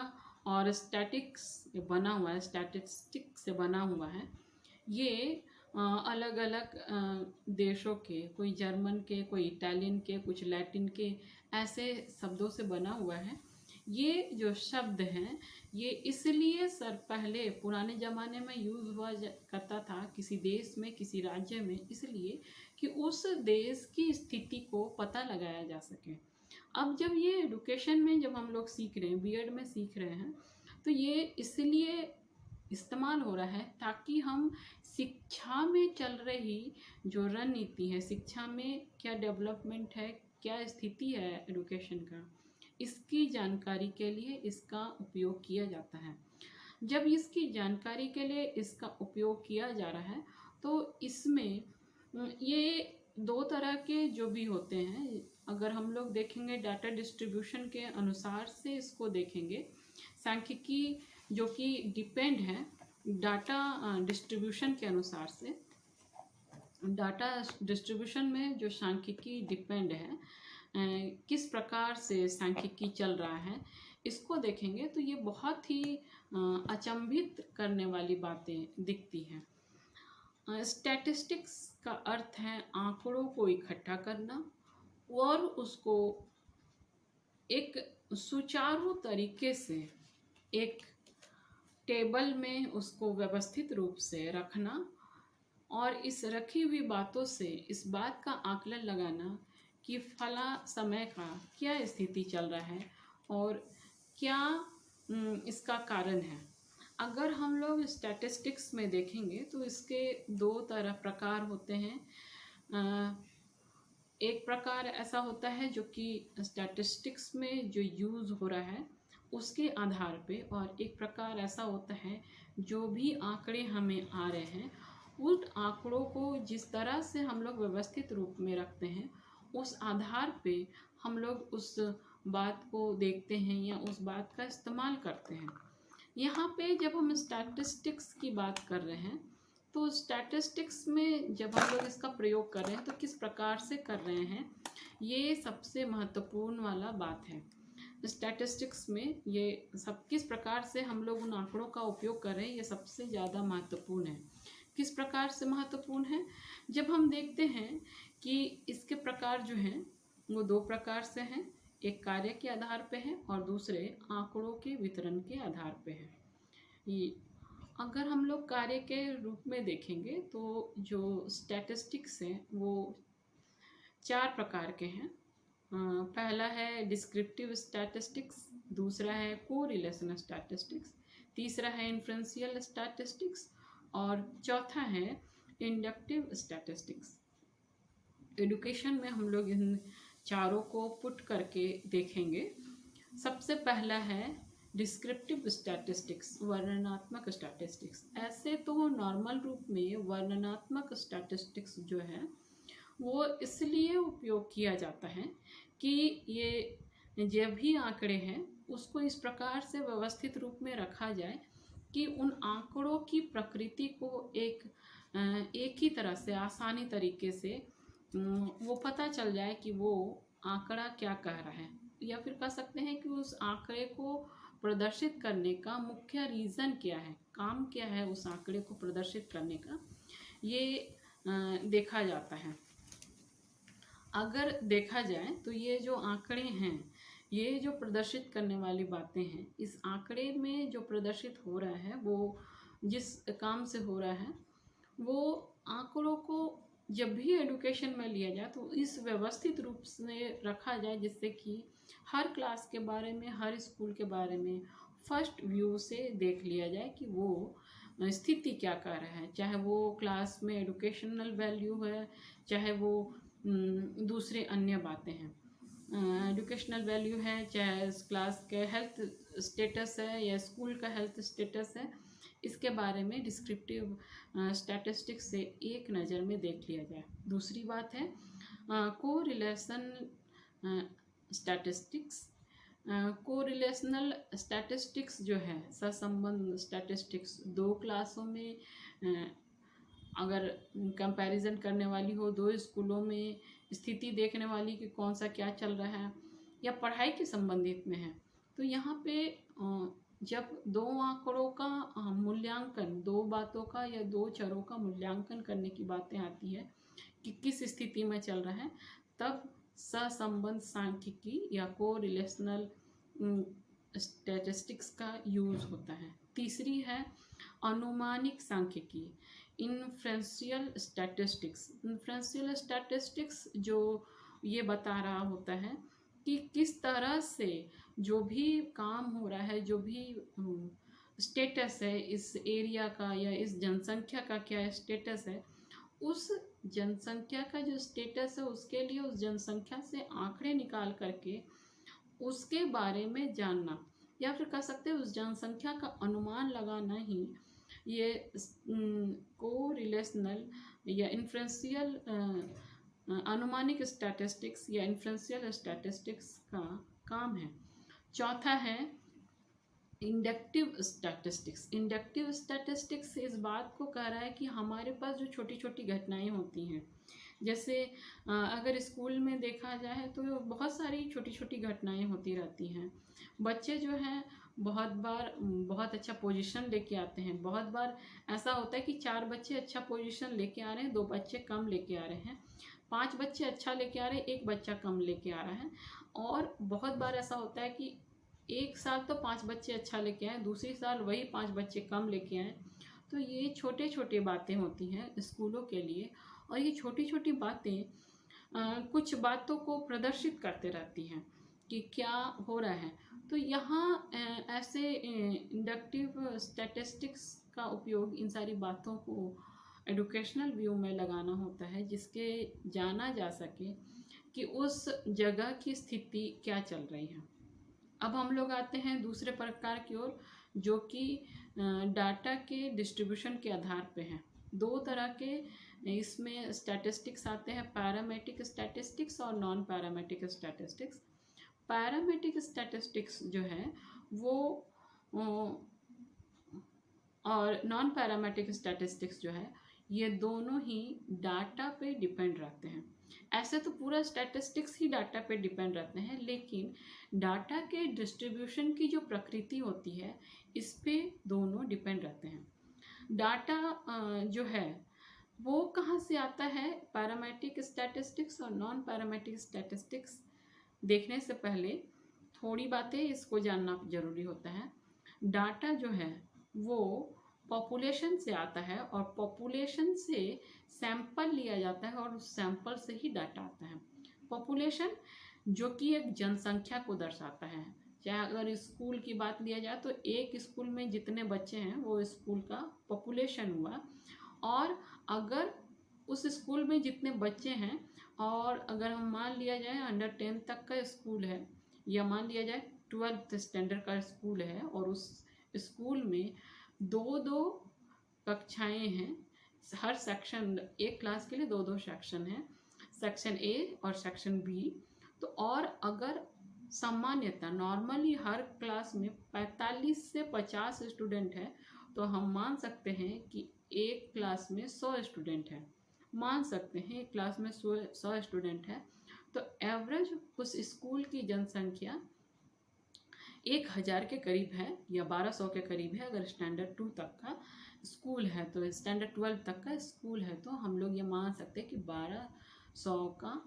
और स्टैटिक्स बना हुआ है, स्टैटिस्टिक्स से बना हुआ है, ये अलग अलग देशों के, कोई जर्मन के, कोई इटालियन के, कुछ लैटिन के, ऐसे शब्दों से बना हुआ है। ये जो शब्द हैं ये इसलिए पहले पुराने ज़माने में यूज़ हुआ करता था किसी देश में, किसी राज्य में, इसलिए कि उस देश की स्थिति को पता लगाया जा सके। अब जब ये एडुकेशन में जब हम लोग सीख रहे हैं, बीएड में सीख रहे हैं, तो ये इसलिए इस्तेमाल हो रहा है ताकि हम शिक्षा में चल रही जो रणनीति है, शिक्षा में क्या डेवलपमेंट है, क्या स्थिति है एडुकेशन का, इसकी जानकारी के लिए इसका उपयोग किया जाता है। जब इसकी जानकारी के लिए इसका उपयोग किया जा रहा है तो इसमें ये दो तरह के जो भी होते हैं, अगर हम लोग देखेंगे डाटा डिस्ट्रीब्यूशन के अनुसार से इसको देखेंगे, सांख्यिकी जो कि डिपेंड है डाटा डिस्ट्रीब्यूशन के अनुसार से, डाटा डिस्ट्रीब्यूशन में जो सांख्यिकी डिपेंड है, किस प्रकार से सांख्यिकी चल रहा है, इसको देखेंगे तो ये बहुत ही अचंभित करने वाली बातें दिखती हैं। स्टैटिस्टिक्स का अर्थ है आंकड़ों को इकट्ठा करना और उसको एक सुचारू तरीके से एक टेबल में उसको व्यवस्थित रूप से रखना, और इस रखी हुई बातों से इस बात का आकलन लगाना कि फला समय का क्या स्थिति चल रहा है और क्या इसका कारण है। अगर हम लोग स्टैटिस्टिक्स में देखेंगे तो इसके दो तरह प्रकार होते हैं। एक प्रकार ऐसा होता है जो कि स्टैटिस्टिक्स में जो यूज़ हो रहा है उसके आधार पे, और एक प्रकार ऐसा होता है जो भी आंकड़े हमें आ रहे हैं उन आंकड़ों को जिस तरह से हम लोग व्यवस्थित रूप में रखते हैं उस आधार पे हम लोग उस बात को देखते हैं या उस बात का इस्तेमाल करते हैं। यहाँ पे जब हम स्टैटिस्टिक्स की बात कर रहे हैं तो स्टैटिस्टिक्स में जब हम लोग इसका प्रयोग कर रहे हैं तो किस प्रकार से कर रहे हैं, ये सबसे महत्वपूर्ण वाला बात है। स्टैटिस्टिक्स में ये सब किस प्रकार से हम लोग उन आंकड़ों का उपयोग कर रहे हैं, ये सबसे ज़्यादा महत्वपूर्ण है। किस प्रकार से महत्वपूर्ण है, जब हम देखते हैं कि इसके प्रकार जो हैं वो दो प्रकार से हैं, एक कार्य के आधार पे है और दूसरे आंकड़ों के वितरण के आधार पे है। ये अगर हम लोग कार्य के रूप में देखेंगे तो जो स्टैटिस्टिक्स हैं वो 4 प्रकार के हैं। पहला है डिस्क्रिप्टिव स्टैटिस्टिक्स, दूसरा है कोरिलेशनल स्टैटिस्टिक्स, तीसरा है इन्फ्रेंशियल स्टैटिस्टिक्स और चौथा है इंडक्टिव स्टैटिस्टिक्स। एडुकेशन में हम लोग इन चारों को पुट करके देखेंगे। सबसे पहला है डिस्क्रिप्टिव स्टैटिस्टिक्स, वर्णनात्मक स्टैटिस्टिक्स। ऐसे तो नॉर्मल रूप में वर्णनात्मक स्टैटिस्टिक्स जो है वो इसलिए उपयोग किया जाता है कि ये जब भी आंकड़े हैं उसको इस प्रकार से व्यवस्थित रूप में रखा जाए कि उन आंकड़ों की प्रकृति को एक ही तरह से आसानी तरीके से वो पता चल जाए कि वो आंकड़ा क्या कह रहा है, या फिर कह सकते हैं कि उस आंकड़े को प्रदर्शित करने का मुख्य रीज़न क्या है, काम क्या है उस आंकड़े को प्रदर्शित करने का, ये देखा जाता है। अगर देखा जाए तो ये जो आंकड़े हैं, ये जो प्रदर्शित करने वाली बातें हैं, इस आंकड़े में जो प्रदर्शित हो रहा है वो जिस काम से हो रहा है वो आंकड़ों को जब भी एडुकेशन में लिया जाए तो इस व्यवस्थित रूप से रखा जाए जिससे कि हर क्लास के बारे में, हर स्कूल के बारे में फर्स्ट व्यू से देख लिया जाए कि वो स्थिति क्या कर रहा है, चाहे वो क्लास में एडुकेशनल वैल्यू है, चाहे वो दूसरे अन्य बातें हैं। एडुकेशनल वैल्यू है, चाहे क्लास के हेल्थ स्टेटस है या स्कूल का हेल्थ स्टेटस है, इसके बारे में डिस्क्रिप्टिव स्टैटिस्टिक्स से एक नज़र में देख लिया जाए। दूसरी बात है कोरिलेशन स्टैटिस्टिक्स। कोरिलेशनल स्टैटिस्टिक्स जो है, सहसंबंध स्टैटिस्टिक्स, दो क्लासों में अगर कंपैरिजन करने वाली हो, दो स्कूलों में स्थिति देखने वाली कि कौन सा क्या चल रहा है या पढ़ाई के संबंधित में है, तो यहाँ पे जब दो आंकड़ों का मूल्यांकन, दो बातों का या दो चरों का मूल्यांकन करने की बातें आती है कि किस स्थिति में चल रहा है, तब सहसंबंध सांख्यिकी या कोरिलेशनल स्टैटिस्टिक्स का यूज होता है। तीसरी है अनुमानिक सांख्यिकी, इन्फ्रेंशियल स्टैटिस्टिक्स। इन्फ्रेंशियल स्टैटिस्टिक्स जो ये बता रहा होता है कि किस तरह से जो भी काम हो रहा है, जो भी स्टेटस है इस एरिया का या इस जनसंख्या का क्या स्टेटस है, उस जनसंख्या का जो स्टेटस है उसके लिए उस जनसंख्या से आंकड़े निकाल करके उसके बारे में जानना, या फिर कह सकते हैं उस जनसंख्या का अनुमान लगाना ही ये कोरिलेशनल या इन्फ्रेंशियल अनुमानिक स्टैटिस्टिक्स या इन्फ्रेंशियल स्टैटिस्टिक्स का काम है। चौथा है इंडक्टिव स्टैटिस्टिक्स। इंडक्टिव स्टैटिस्टिक्स इस बात को कह रहा है कि हमारे पास जो छोटी छोटी घटनाएं होती हैं, जैसे अगर स्कूल में देखा जाए तो बहुत सारी छोटी छोटी घटनाएं होती रहती हैं। बच्चे जो हैं बहुत बार बहुत अच्छा पोजीशन लेके आते हैं, बहुत बार ऐसा होता है कि 4 बच्चे अच्छा पोजीशन लेके आ रहे हैं, 2 बच्चे कम लेके आ रहे हैं, 5 बच्चे अच्छा लेके आ रहे हैं, 1 बच्चा कम लेके आ रहा है। और बहुत बार ऐसा होता है कि एक साल तो 5 बच्चे अच्छा लेके आए, दूसरी साल वही 5 बच्चे कम लेके आए। तो ये छोटे छोटे बातें होती हैं स्कूलों के लिए, और ये छोटी छोटी बातें कुछ बातों को प्रदर्शित करते रहती हैं कि क्या हो रहा है। तो यहाँ ऐसे इंडक्टिव स्टैटिस्टिक्स का उपयोग इन सारी बातों को एडुकेशनल व्यू में लगाना होता है, जिसके जाना जा सके कि उस जगह की स्थिति क्या चल रही है। अब हम लोग आते हैं दूसरे प्रकार की ओर, जो कि डाटा के डिस्ट्रीब्यूशन के आधार पे हैं। दो तरह के इसमें स्टैटिस्टिक्स आते हैं, पैरामेट्रिक स्टैटिस्टिक्स और non parametric statistics. Parametric statistics जो है वो और नॉन पैरामेट्रिक स्टैटिस्टिक्स जो है, ये दोनों ही डाटा पे डिपेंड रहते हैं। ऐसे तो पूरा स्टैटिस्टिक्स ही डाटा पे डिपेंड रहते हैं, लेकिन डाटा के डिस्ट्रीब्यूशन की जो प्रकृति होती है इस पे दोनों डिपेंड रहते हैं। डाटा जो है वो कहाँ से आता है, पैरामेट्रिक स्टैटिस्टिक्स और नॉन पैरामेट्रिक स्टैटिस्टिक्स देखने से पहले थोड़ी बातें इसको जानना जरूरी होता है। डाटा जो है वो पॉपुलेशन से आता है और पॉपुलेशन से सैंपल लिया जाता है और उस सैंपल से ही डाटा आता है। पॉपुलेशन जो कि एक जनसंख्या को दर्शाता है। चाहे अगर स्कूल की बात लिया जाए तो एक स्कूल में जितने बच्चे हैं वो स्कूल का पॉपुलेशन हुआ। और अगर उस स्कूल में जितने बच्चे हैं, और अगर हम मान लिया जाए अंडर 10 तक का स्कूल है, या मान लिया जाए 12th स्टैंडर्ड का स्कूल है, और उस स्कूल में दो दो कक्षाएं हैं, हर सेक्शन, एक क्लास के लिए दो दो सेक्शन हैं, सेक्शन ए और सेक्शन बी। तो और अगर सामान्यतः नॉर्मली हर क्लास में 45 से 50 स्टूडेंट है, तो हम मान सकते हैं कि एक क्लास में 100 स्टूडेंट है। मान सकते हैं एक क्लास में 100 स्टूडेंट है, तो एवरेज उस स्कूल की जनसंख्या 1000 के करीब है या 1200 के करीब है। अगर स्टैंडर्ड 2 तक का स्कूल है, तो स्टैंडर्ड 12 तक का स्कूल है, तो हम लोग ये मान सकते हैं कि 1200 का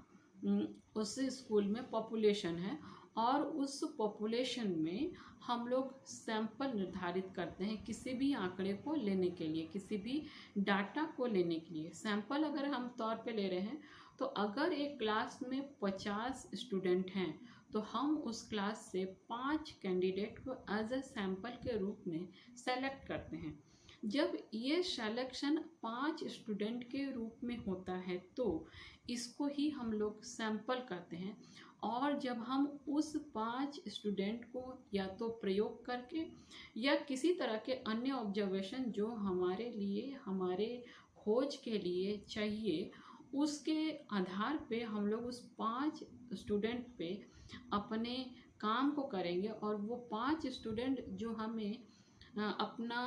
उस स्कूल में पॉपुलेशन है। और उस पॉपुलेशन में हम लोग सैंपल निर्धारित करते हैं किसी भी आंकड़े को लेने के लिए, किसी भी डाटा को लेने के लिए। सैंपल अगर हम तौर पे ले रहे हैं, तो अगर एक क्लास में 50 स्टूडेंट हैं, तो हम उस क्लास से 5 कैंडिडेट को एज ए सैंपल के रूप में सेलेक्ट करते हैं। जब ये सिलेक्शन 5 स्टूडेंट के रूप में होता है, तो इसको ही हम लोग सैंपल कहते हैं। और जब हम उस 5 स्टूडेंट को या तो प्रयोग करके या किसी तरह के अन्य ऑब्जर्वेशन जो हमारे लिए, हमारे खोज के लिए चाहिए, उसके आधार पे हम लोग उस 5 स्टूडेंट पे अपने काम को करेंगे। और वो 5 स्टूडेंट जो हमें अपना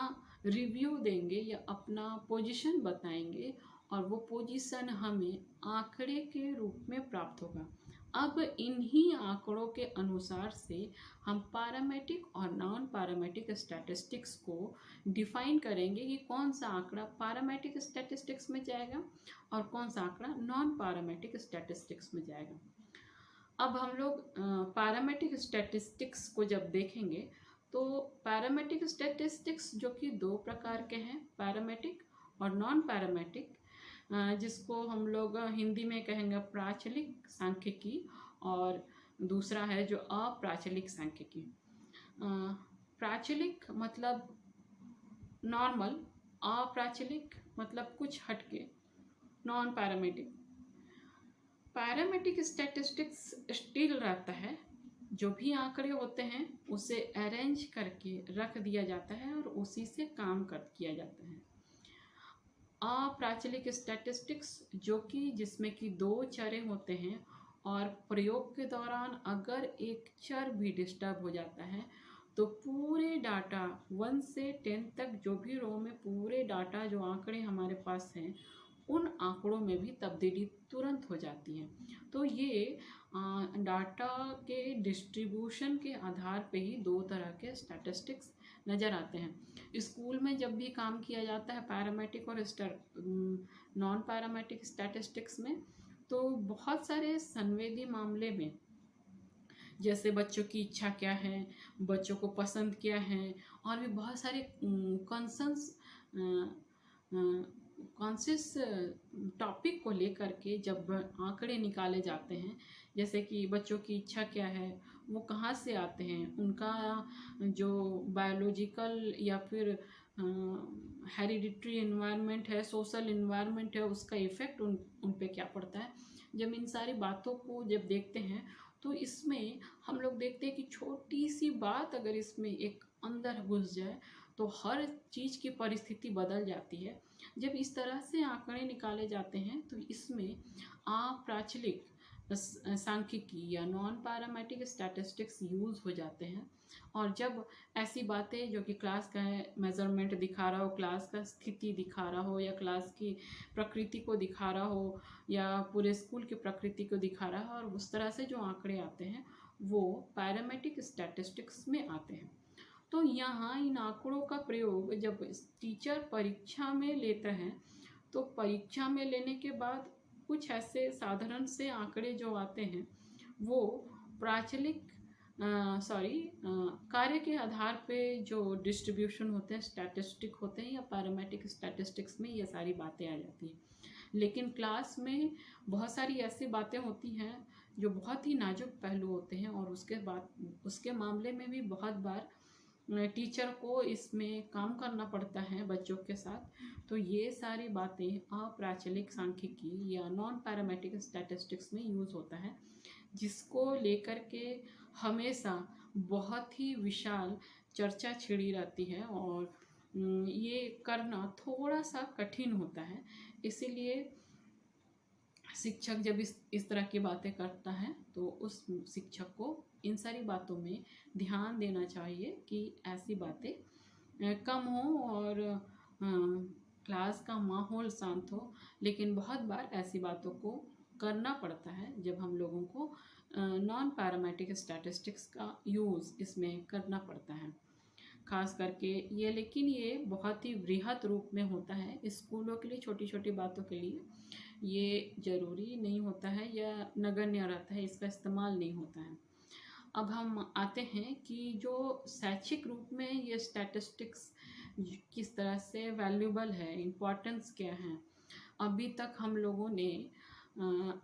रिव्यू देंगे या अपना पोजीशन बताएंगे, और वो पोजीशन हमें आंकड़े के रूप में प्राप्त होगा। अब इन्हीं आंकड़ों के अनुसार से हम पैरामीट्रिक और नॉन पैरामीट्रिक स्टैटिस्टिक्स को डिफाइन करेंगे कि कौन सा आंकड़ा पैरामीट्रिक स्टैटिस्टिक्स में जाएगा और कौन सा आंकड़ा नॉन पैरामीट्रिक स्टैटिस्टिक्स में जाएगा। अब हम लोग पैरामीट्रिक स्टैटिस्टिक्स को जब देखेंगे, तो पैरामीट्रिक स्टैटिस्टिक्स जो कि दो प्रकार के हैं, पैरामीट्रिक और नॉन पैरामीट्रिक, जिसको हम लोग हिंदी में कहेंगे प्राचलिक सांख्यिकी, और दूसरा है जो अप्राचलिक सांख्यिकी। प्राचलिक मतलब नॉर्मल, अप्राचलिक मतलब कुछ हटके, non parametric. Parametric statistics still रहता है, जो भी आंकड़े होते हैं उसे अरेंज करके रख दिया जाता है और उसी से काम किया जाता है। अप्राचलिक स्टैटिस्टिक्स जो कि जिसमें कि दो चरें होते हैं, और प्रयोग के दौरान अगर एक चर भी डिस्टर्ब हो जाता है, तो पूरे डाटा 1 से 10 तक जो भी रो में पूरे डाटा जो आंकड़े हमारे पास हैं, उन आंकड़ों में भी तब्दीली तुरंत हो जाती है। तो ये डाटा के डिस्ट्रीब्यूशन के आधार पे ही दो तरह के स्टैटिस्टिक्स नज़र आते हैं। स्कूल में जब भी काम किया जाता है पैरामीट्रिक और नॉन पैरामीट्रिक स्टैटिस्टिक्स में, तो बहुत सारे संवेदी मामले में, जैसे बच्चों की इच्छा क्या है, बच्चों को पसंद क्या है, और भी बहुत सारे कॉन्शियस टॉपिक को लेकर के जब आंकड़े निकाले जाते हैं, जैसे कि बच्चों की इच्छा क्या है, वो कहाँ से आते हैं, उनका जो बायोलॉजिकल या फिर हेरिडिटरी इन्वायरमेंट है, सोशल इन्वायरमेंट है, उसका इफ़ेक्ट उन पे क्या पड़ता है। जब इन सारी बातों को जब देखते हैं, तो इसमें हम लोग देखते हैं कि छोटी सी बात अगर इसमें एक अंदर घुस जाए, तो हर चीज़ की परिस्थिति बदल जाती है। जब इस तरह से आंकड़े निकाले जाते हैं, तो इसमें अप्राचलिक सांख्यिकी या नॉन पैरामीट्रिक स्टैटिस्टिक्स यूज़ हो जाते हैं। और जब ऐसी बातें जो कि क्लास का मेजरमेंट दिखा रहा हो, क्लास का स्थिति दिखा रहा हो, या क्लास की प्रकृति को दिखा रहा हो, या पूरे स्कूल की प्रकृति को दिखा रहा हो, और उस तरह से जो आंकड़े आते हैं वो पैरामीट्रिक स्टैटिस्टिक्स में आते हैं। तो यहाँ इन आंकड़ों का प्रयोग जब टीचर परीक्षा में लेता है, तो परीक्षा में लेने के बाद कुछ ऐसे साधारण से आंकड़े जो आते हैं, वो प्राचलिक सॉरी कार्य के आधार पे जो डिस्ट्रीब्यूशन होते हैं, स्टैटिस्टिक होते हैं या पैरामेट्रिक स्टैटिस्टिक्स में ये सारी बातें आ जाती हैं। लेकिन क्लास में बहुत सारी ऐसी बातें होती हैं जो बहुत ही नाजुक पहलू होते हैं, और उसके मामले में भी बहुत बार टीचर को इसमें काम करना पड़ता है बच्चों के साथ। तो ये सारी बातें अप्राचलिक सांख्यिकी या नॉन पैरामेट्रिक स्टैटिस्टिक्स में यूज़ होता है, जिसको लेकर के हमेशा बहुत ही विशाल चर्चा छिड़ी रहती है, और ये करना थोड़ा सा कठिन होता है। इसीलिए शिक्षक जब इस तरह की बातें करता है तो उस शिक्षक को इन सारी बातों में ध्यान देना चाहिए कि ऐसी बातें कम हो और क्लास का माहौल शांत हो। लेकिन बहुत बार ऐसी बातों को करना पड़ता है जब हम लोगों को नॉन पैरामेट्रिक स्टैटिस्टिक्स का यूज़ इसमें करना पड़ता है, खास करके ये। लेकिन ये बहुत ही वृहत रूप में होता है स्कूलों के लिए, छोटी छोटी बातों के लिए ये ज़रूरी नहीं होता है या नगण्य रहता है, इसका इस्तेमाल नहीं होता है। अब हम आते हैं कि जो शैक्षिक रूप में ये स्टैटिस्टिक्स किस तरह से वैल्यूबल है, इम्पोर्टेंस क्या है। अभी तक हम लोगों ने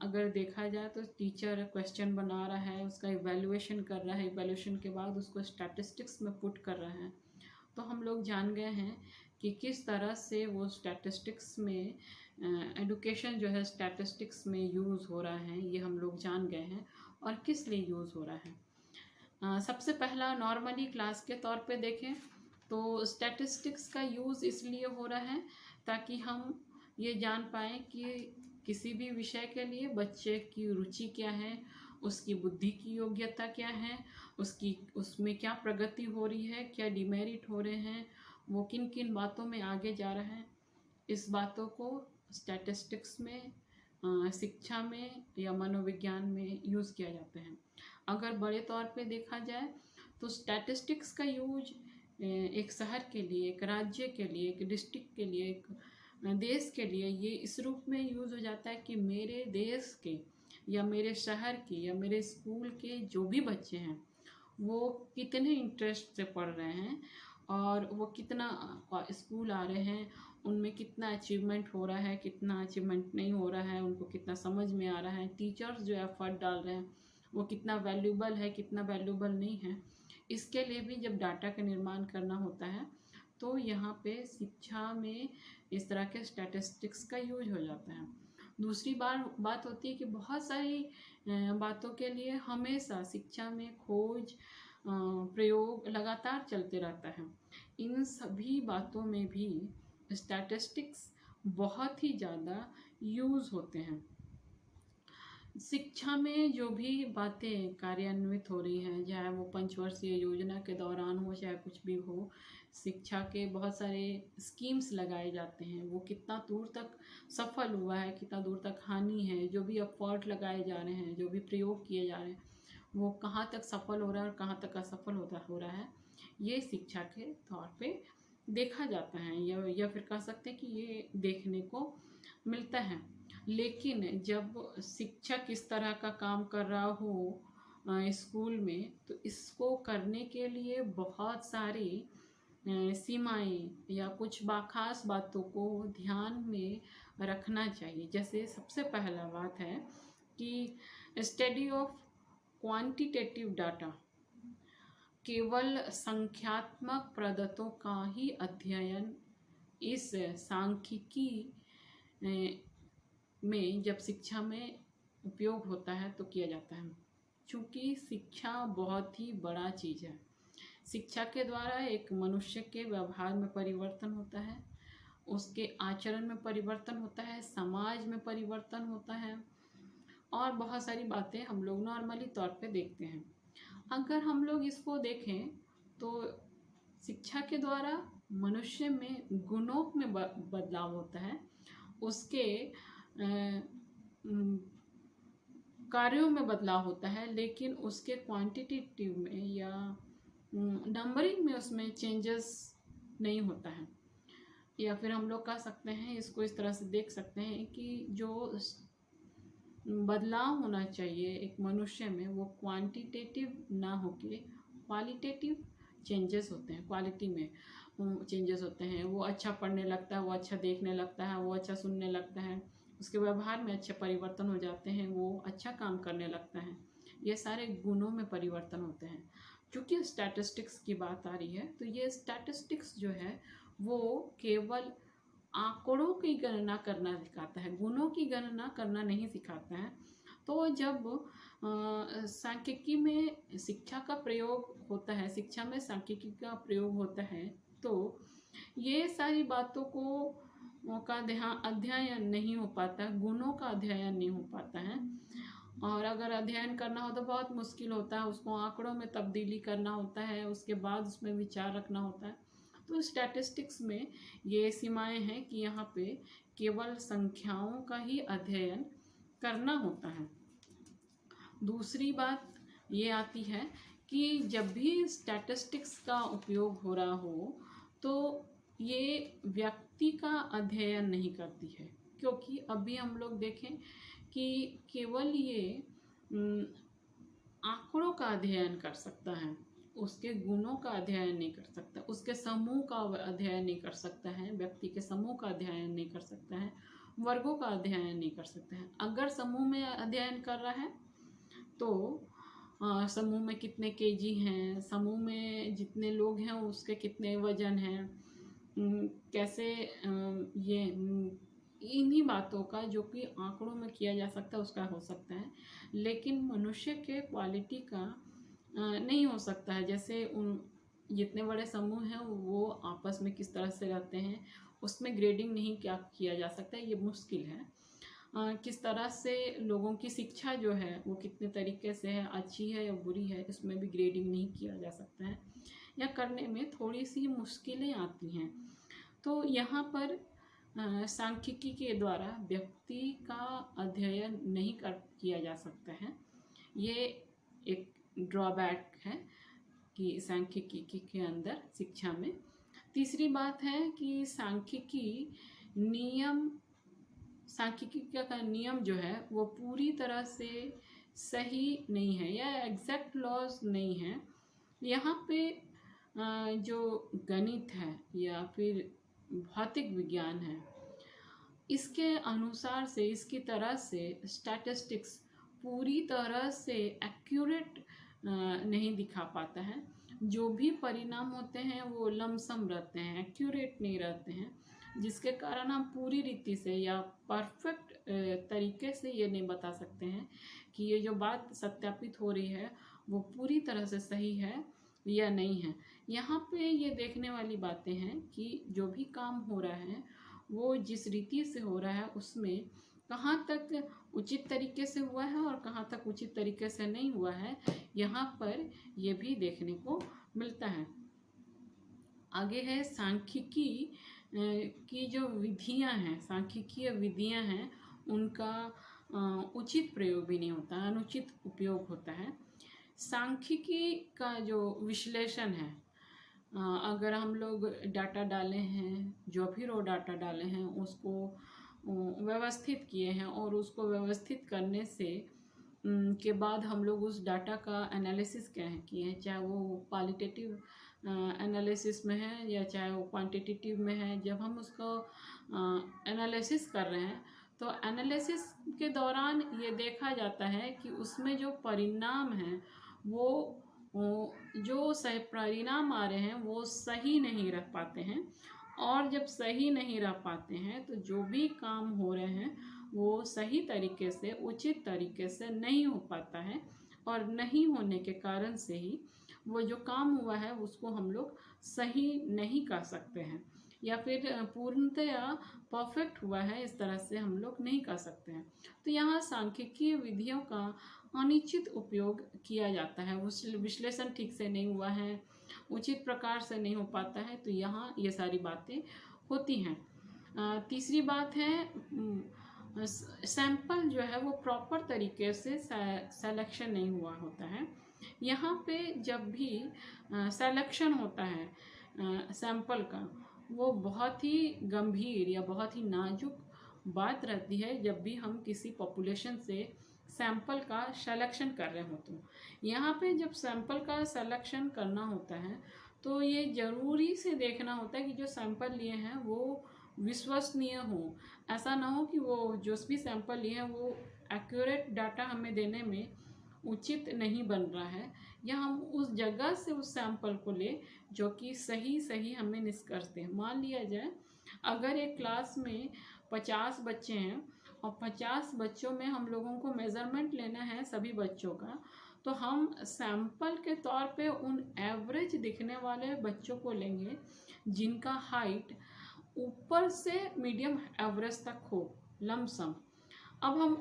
अगर देखा जाए तो टीचर क्वेश्चन बना रहा है, उसका इवैल्यूएशन कर रहा है, इवैल्यूएशन के बाद उसको स्टैटिस्टिक्स में पुट कर रहा है, तो हम लोग जान गए हैं कि किस तरह से वो स्टैटिस्टिक्स में एडुकेशन जो है स्टैटिस्टिक्स में यूज़ हो रहा है, ये हम लोग जान गए हैं और किस लिए यूज़ हो रहा है। सबसे पहला नॉर्मली क्लास के तौर पे देखें तो स्टैटिस्टिक्स का यूज़ इसलिए हो रहा है ताकि हम ये जान पाएँ कि किसी भी विषय के लिए बच्चे की रुचि क्या है, उसकी बुद्धि की योग्यता क्या है, उसमें क्या प्रगति हो रही है, क्या डिमेरिट हो रहे हैं, वो किन किन बातों में आगे जा रहा है। इस बातों को स्टैटिस्टिक्स में शिक्षा में या मनोविज्ञान में यूज़ किया जाता है। अगर बड़े तौर पे देखा जाए तो स्टैटिस्टिक्स का यूज एक शहर के लिए, एक राज्य के लिए, एक डिस्ट्रिक्ट के लिए, एक देश के लिए ये इस रूप में यूज़ हो जाता है कि मेरे देश के या मेरे शहर के या मेरे स्कूल के जो भी बच्चे हैं वो कितने इंटरेस्ट से पढ़ रहे हैं और वो कितना स्कूल आ रहे हैं, उनमें कितना अचीवमेंट हो रहा है, कितना अचीवमेंट नहीं हो रहा है, उनको कितना समझ में आ रहा है, टीचर्स जो एफर्ट डाल रहे हैं वो कितना वैल्यूबल है, कितना वैल्यूबल नहीं है। इसके लिए भी जब डाटा का निर्माण करना होता है तो यहाँ पे शिक्षा में इस तरह के स्टैटिस्टिक्स का यूज हो जाता है। दूसरी बात होती है कि बहुत सारी बातों के लिए हमेशा शिक्षा में खोज प्रयोग लगातार चलते रहता है। इन सभी बातों में भी स्टैटिस्टिक्स बहुत ही ज़्यादा यूज़ होते हैं। शिक्षा में जो भी बातें कार्यान्वित हो रही हैं, चाहे वो पंचवर्षीय योजना के दौरान हो, चाहे कुछ भी हो, शिक्षा के बहुत सारे स्कीम्स लगाए जाते हैं, वो कितना दूर तक सफल हुआ है, कितना दूर तक हानि है, जो भी एफर्ट लगाए जा रहे हैं, जो भी प्रयोग किए जा रहे हैं, वो कहाँ तक सफल हो रहा है और कहाँ तक असफल हो रहा है, ये शिक्षा के तौर पे देखा जाता है, या फिर कह सकते हैं कि ये देखने को मिलता है। लेकिन जब शिक्षक इस तरह का काम कर रहा हो स्कूल में, तो इसको करने के लिए बहुत सारी सीमाएं या कुछ खास बातों को ध्यान में रखना चाहिए। जैसे सबसे पहला बात है कि स्टडी ऑफ क्वांटिटेटिव डाटा, केवल संख्यात्मक प्रदत्तों का ही अध्ययन इस सांख्यिकी में जब शिक्षा में उपयोग होता है तो किया जाता है। चूँकि शिक्षा बहुत ही बड़ा चीज़ है, शिक्षा के द्वारा एक मनुष्य के व्यवहार में परिवर्तन होता है, उसके आचरण में परिवर्तन होता है, समाज में परिवर्तन होता है, और बहुत सारी बातें हम लोग नॉर्मली तौर पे देखते हैं। अगर हम लोग इसको देखें तो शिक्षा के द्वारा मनुष्य में गुणों में बदलाव होता है, उसके कार्यों में बदलाव होता है, लेकिन उसके क्वांटिटेटिव में या नंबरिंग में उसमें चेंजेस नहीं होता है। या फिर हम लोग कह सकते हैं, इसको इस तरह से देख सकते हैं कि जो बदलाव होना चाहिए एक मनुष्य में, वो क्वांटिटेटिव ना होके क्वालिटेटिव चेंजेस होते हैं, क्वालिटी में चेंजेस होते हैं। वो अच्छा पढ़ने लगता है, वो अच्छा देखने लगता है, वो अच्छा सुनने लगता है, उसके व्यवहार में अच्छे परिवर्तन हो जाते हैं, वो अच्छा काम करने लगता है। ये सारे गुणों में परिवर्तन होते हैं। क्योंकि स्टैटिस्टिक्स की बात आ रही है, तो ये स्टैटिस्टिक्स जो है वो केवल आंकड़ों की गणना करना सिखाता है, गुणों की गणना करना नहीं सिखाता है। तो जब सांख्यिकी में शिक्षा का प्रयोग होता है, शिक्षा में सांख्यिकी का प्रयोग होता है, तो ये सारी बातों का ध्यान अध्ययन नहीं हो पाता, गुणों का अध्ययन नहीं हो पाता है। और अगर अध्ययन करना हो तो बहुत मुश्किल होता है, उसको आंकड़ों में तब्दीली करना होता है, उसके बाद उसमें विचार रखना होता है। तो स्टैटिस्टिक्स में ये सीमाएं हैं कि यहाँ पे केवल संख्याओं का ही अध्ययन करना होता है। दूसरी बात ये आती है कि जब भी स्टैटिस्टिक्स का उपयोग हो रहा हो तो ये व्यक्ति का अध्ययन नहीं करती है, क्योंकि अभी हम लोग देखें कि केवल ये आंकड़ों का अध्ययन कर सकता है, उसके गुणों का अध्ययन नहीं कर सकता, उसके समूह का अध्ययन नहीं कर सकता है, व्यक्ति के समूह का अध्ययन नहीं कर सकता है, वर्गों का अध्ययन नहीं कर सकता है। अगर समूह में अध्ययन कर रहा है तो समूह में कितने केजी हैं, समूह में जितने लोग हैं उसके कितने वजन हैं, कैसे ये इन्हीं बातों का जो कि आंकड़ों में किया जा सकता है उसका हो सकता है, लेकिन मनुष्य के क्वालिटी का नहीं हो सकता है। जैसे उन जितने बड़े समूह हैं वो आपस में किस तरह से रहते हैं, उसमें ग्रेडिंग नहीं क्या किया जा सकता है, ये मुश्किल है। किस तरह से लोगों की शिक्षा जो है वो कितने तरीके से है, अच्छी है या बुरी है, इसमें भी ग्रेडिंग नहीं किया जा सकता है, या करने में थोड़ी सी मुश्किलें आती हैं। तो यहाँ पर सांख्यिकी के द्वारा व्यक्ति का अध्ययन नहीं किया जा सकता है, ये एक ड्रॉबैक है कि सांख्यिकी के अंदर शिक्षा में। तीसरी बात है कि सांख्यिकी का नियम जो है वो पूरी तरह से सही नहीं है या एग्जैक्ट लॉज नहीं है। यहाँ पे जो गणित है या फिर भौतिक विज्ञान है, इसके अनुसार से, इसकी तरह से स्टैटिस्टिक्स पूरी तरह से एक्यूरेट नहीं दिखा पाता है। जो भी परिणाम होते हैं वो लमसम रहते हैं, एक्यूरेट नहीं रहते हैं, जिसके कारण हम पूरी रीति से या परफेक्ट तरीके से ये नहीं बता सकते हैं कि ये जो बात सत्यापित हो रही है वो पूरी तरह से सही है या नहीं है। यहाँ पे ये देखने वाली बातें हैं कि जो भी काम हो रहा है वो जिस रीति से हो रहा है उसमें कहाँ तक उचित तरीके से हुआ है और कहाँ तक उचित तरीके से नहीं हुआ है, यहाँ पर ये भी देखने को मिलता है। आगे है सांख्यिकी की जो विधियाँ हैं, सांख्यिकीय विधियाँ हैं, उनका उचित प्रयोग भी नहीं होता, अनुचित उपयोग होता है। सांख्यिकी का जो विश्लेषण है, अगर हम लोग डाटा डाले हैं, जो भी रो डाटा डाले हैं उसको व्यवस्थित किए हैं और उसको व्यवस्थित करने से के बाद हम लोग उस डाटा का एनालिसिस क्या है किए हैं, चाहे वो क्वालिटेटिव एनालिसिस में है या चाहे वो क्वांटिटेटिव में है। जब हम उसको एनालिसिस कर रहे हैं तो एनालिसिस के दौरान ये देखा जाता है कि उसमें जो परिणाम हैं वो जो सही परिणाम आ रहे हैं वो सही नहीं रह पाते हैं, और जब सही नहीं रह पाते हैं तो जो भी काम हो रहे हैं वो सही तरीके से, उचित तरीके से नहीं हो पाता है, और नहीं होने के कारण से ही वो जो काम हुआ है उसको हम लोग सही नहीं कर सकते हैं, या फिर पूर्णतया परफेक्ट हुआ है इस तरह से हम लोग नहीं कर सकते हैं। तो यहाँ सांख्यिकीय विधियों का अनुचित उपयोग किया जाता है, विश्लेषण ठीक से नहीं हुआ है, उचित प्रकार से नहीं हो पाता है, तो यहाँ ये सारी बातें होती हैं। तीसरी बात है सैंपल जो है वो प्रॉपर तरीके से सेलेक्शन नहीं हुआ होता है। यहाँ पे जब भी सेलेक्शन होता है सैंपल का, वो बहुत ही गंभीर या बहुत ही नाजुक बात रहती है जब भी हम किसी पॉपुलेशन से सैंपल का सिलेक्शन कर रहे हो। तो यहाँ पे जब सैंपल का सिलेक्शन करना होता है तो ये ज़रूरी से देखना होता है कि जो सैंपल लिए हैं वो विश्वसनीय हो। ऐसा ना हो कि वो जो भी सैंपल लिए हैं वो एक्यूरेट डाटा हमें देने में उचित नहीं बन रहा है, या हम उस जगह से उस सैंपल को ले जो कि सही हमें निष्कर्ष दें। मान लिया जाए अगर एक क्लास में 50 बच्चे हैं और 50 बच्चों में हम लोगों को मेज़रमेंट लेना है सभी बच्चों का, तो हम सैंपल के तौर पे उन एवरेज दिखने वाले बच्चों को लेंगे जिनका हाइट ऊपर से मीडियम एवरेज तक हो, लमसम। अब हम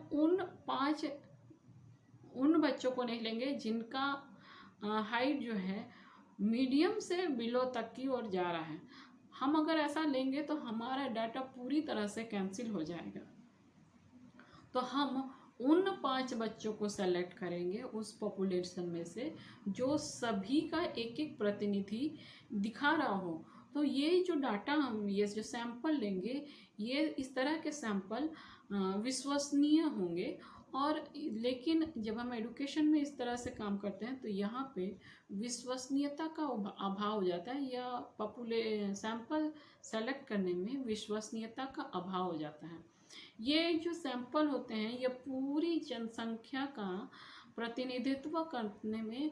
उन बच्चों को नहीं लेंगे जिनका हाइट जो है मीडियम से बिलो तक की ओर जा रहा है। हम अगर ऐसा लेंगे तो हमारा डाटा पूरी तरह से कैंसिल हो जाएगा। तो हम उन 5 बच्चों को सेलेक्ट करेंगे उस पॉपुलेशन में से जो सभी का एक एक प्रतिनिधि दिखा रहा हो। तो ये जो डाटा हम ये जो सैंपल लेंगे ये इस तरह के सैंपल विश्वसनीय होंगे। और लेकिन जब हम एडुकेशन में इस तरह से काम करते हैं तो यहाँ पे विश्वसनीयता का अभाव हो जाता है, या सैंपल सेलेक्ट करने में विश्वसनीयता का अभाव हो जाता है। ये जो सैंपल होते हैं ये पूरी जनसंख्या का प्रतिनिधित्व करने में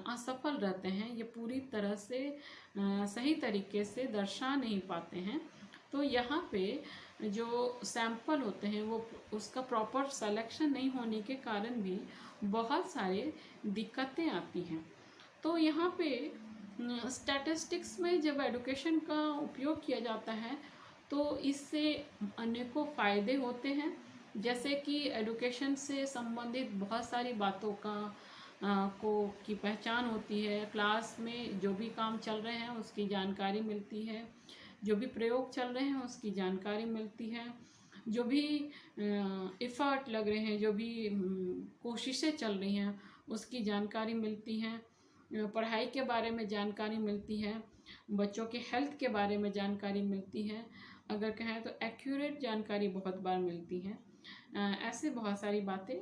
असफल रहते हैं, ये पूरी तरह से सही तरीके से दर्शा नहीं पाते हैं। तो यहाँ पे जो सैंपल होते हैं वो उसका प्रॉपर सिलेक्शन नहीं होने के कारण भी बहुत सारे दिक्कतें आती हैं। तो यहाँ पे स्टैटिस्टिक्स में जब एडुकेशन का उपयोग किया जाता है तो इससे अनेकों फ़ायदे होते हैं, जैसे कि एडुकेशन से संबंधित बहुत सारी बातों की पहचान होती है। क्लास में जो भी काम चल रहे हैं उसकी जानकारी मिलती है, जो भी प्रयोग चल रहे हैं उसकी जानकारी मिलती है, जो भी एफर्ट लग रहे हैं, जो भी कोशिशें चल रही हैं उसकी जानकारी मिलती है, पढ़ाई के बारे में जानकारी मिलती है, बच्चों के हेल्थ के बारे में जानकारी मिलती है, अगर कहें तो एक्यूरेट जानकारी बहुत बार मिलती है। ऐसे बहुत सारी बातें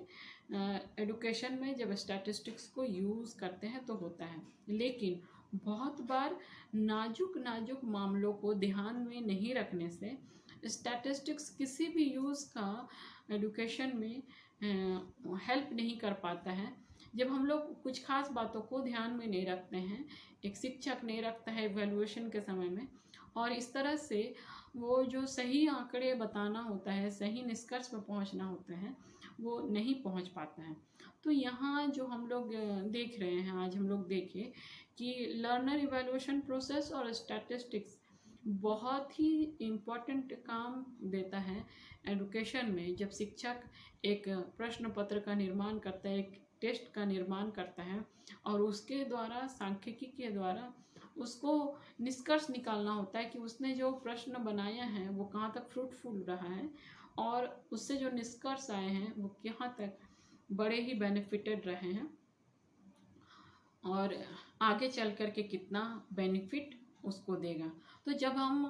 एडुकेशन में जब स्टैटिस्टिक्स को यूज़ करते हैं तो होता है। लेकिन बहुत बार नाजुक मामलों को ध्यान में नहीं रखने से स्टैटिस्टिक्स किसी भी यूज़ का एडुकेशन में हेल्प नहीं कर पाता है। जब हम लोग कुछ खास बातों को ध्यान में नहीं रखते हैं, एक शिक्षक नहीं रखता है इवैल्यूएशन के समय में, और इस तरह से वो जो सही आंकड़े बताना होता है, सही निष्कर्ष पर पहुंचना होता है, वो नहीं पहुंच पाता है। तो यहाँ जो हम लोग देख रहे हैं, आज हम लोग देखें कि लर्नर इवैल्यूएशन प्रोसेस और स्टैटिस्टिक्स बहुत ही इम्पोर्टेंट काम देता है एडुकेशन में। जब शिक्षक एक प्रश्न पत्र का निर्माण करता है, एक टेस्ट का निर्माण करता है और उसके द्वारा सांख्यिकी के द्वारा उसको निष्कर्ष निकालना होता है कि उसने जो प्रश्न बनाया है वो कहाँ तक फ्रूटफुल रहा है और उससे जो निष्कर्ष आए हैं वो कहाँ तक बड़े ही बेनिफिटेड रहे हैं और आगे चल कर के कितना बेनिफिट उसको देगा। तो जब हम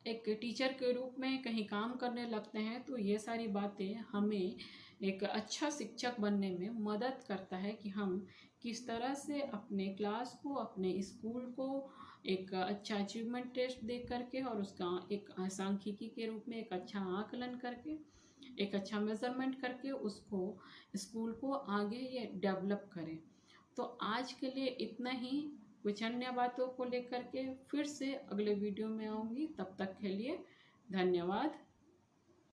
एक टीचर के रूप में कहीं काम करने लगते हैं तो ये सारी बातें हमें एक अच्छा शिक्षक बनने में मदद करता है कि हम किस तरह से अपने क्लास को, अपने स्कूल को एक अच्छा अचीवमेंट टेस्ट दे करके और उसका एक सांख्यिकी के रूप में एक अच्छा आकलन करके, एक अच्छा मेज़रमेंट करके उसको स्कूल को आगे ये डेवलप करें। तो आज के लिए इतना ही। कुछ अन्य बातों को लेकर के फिर से अगले वीडियो में आऊँगी। तब तक के लिए धन्यवाद।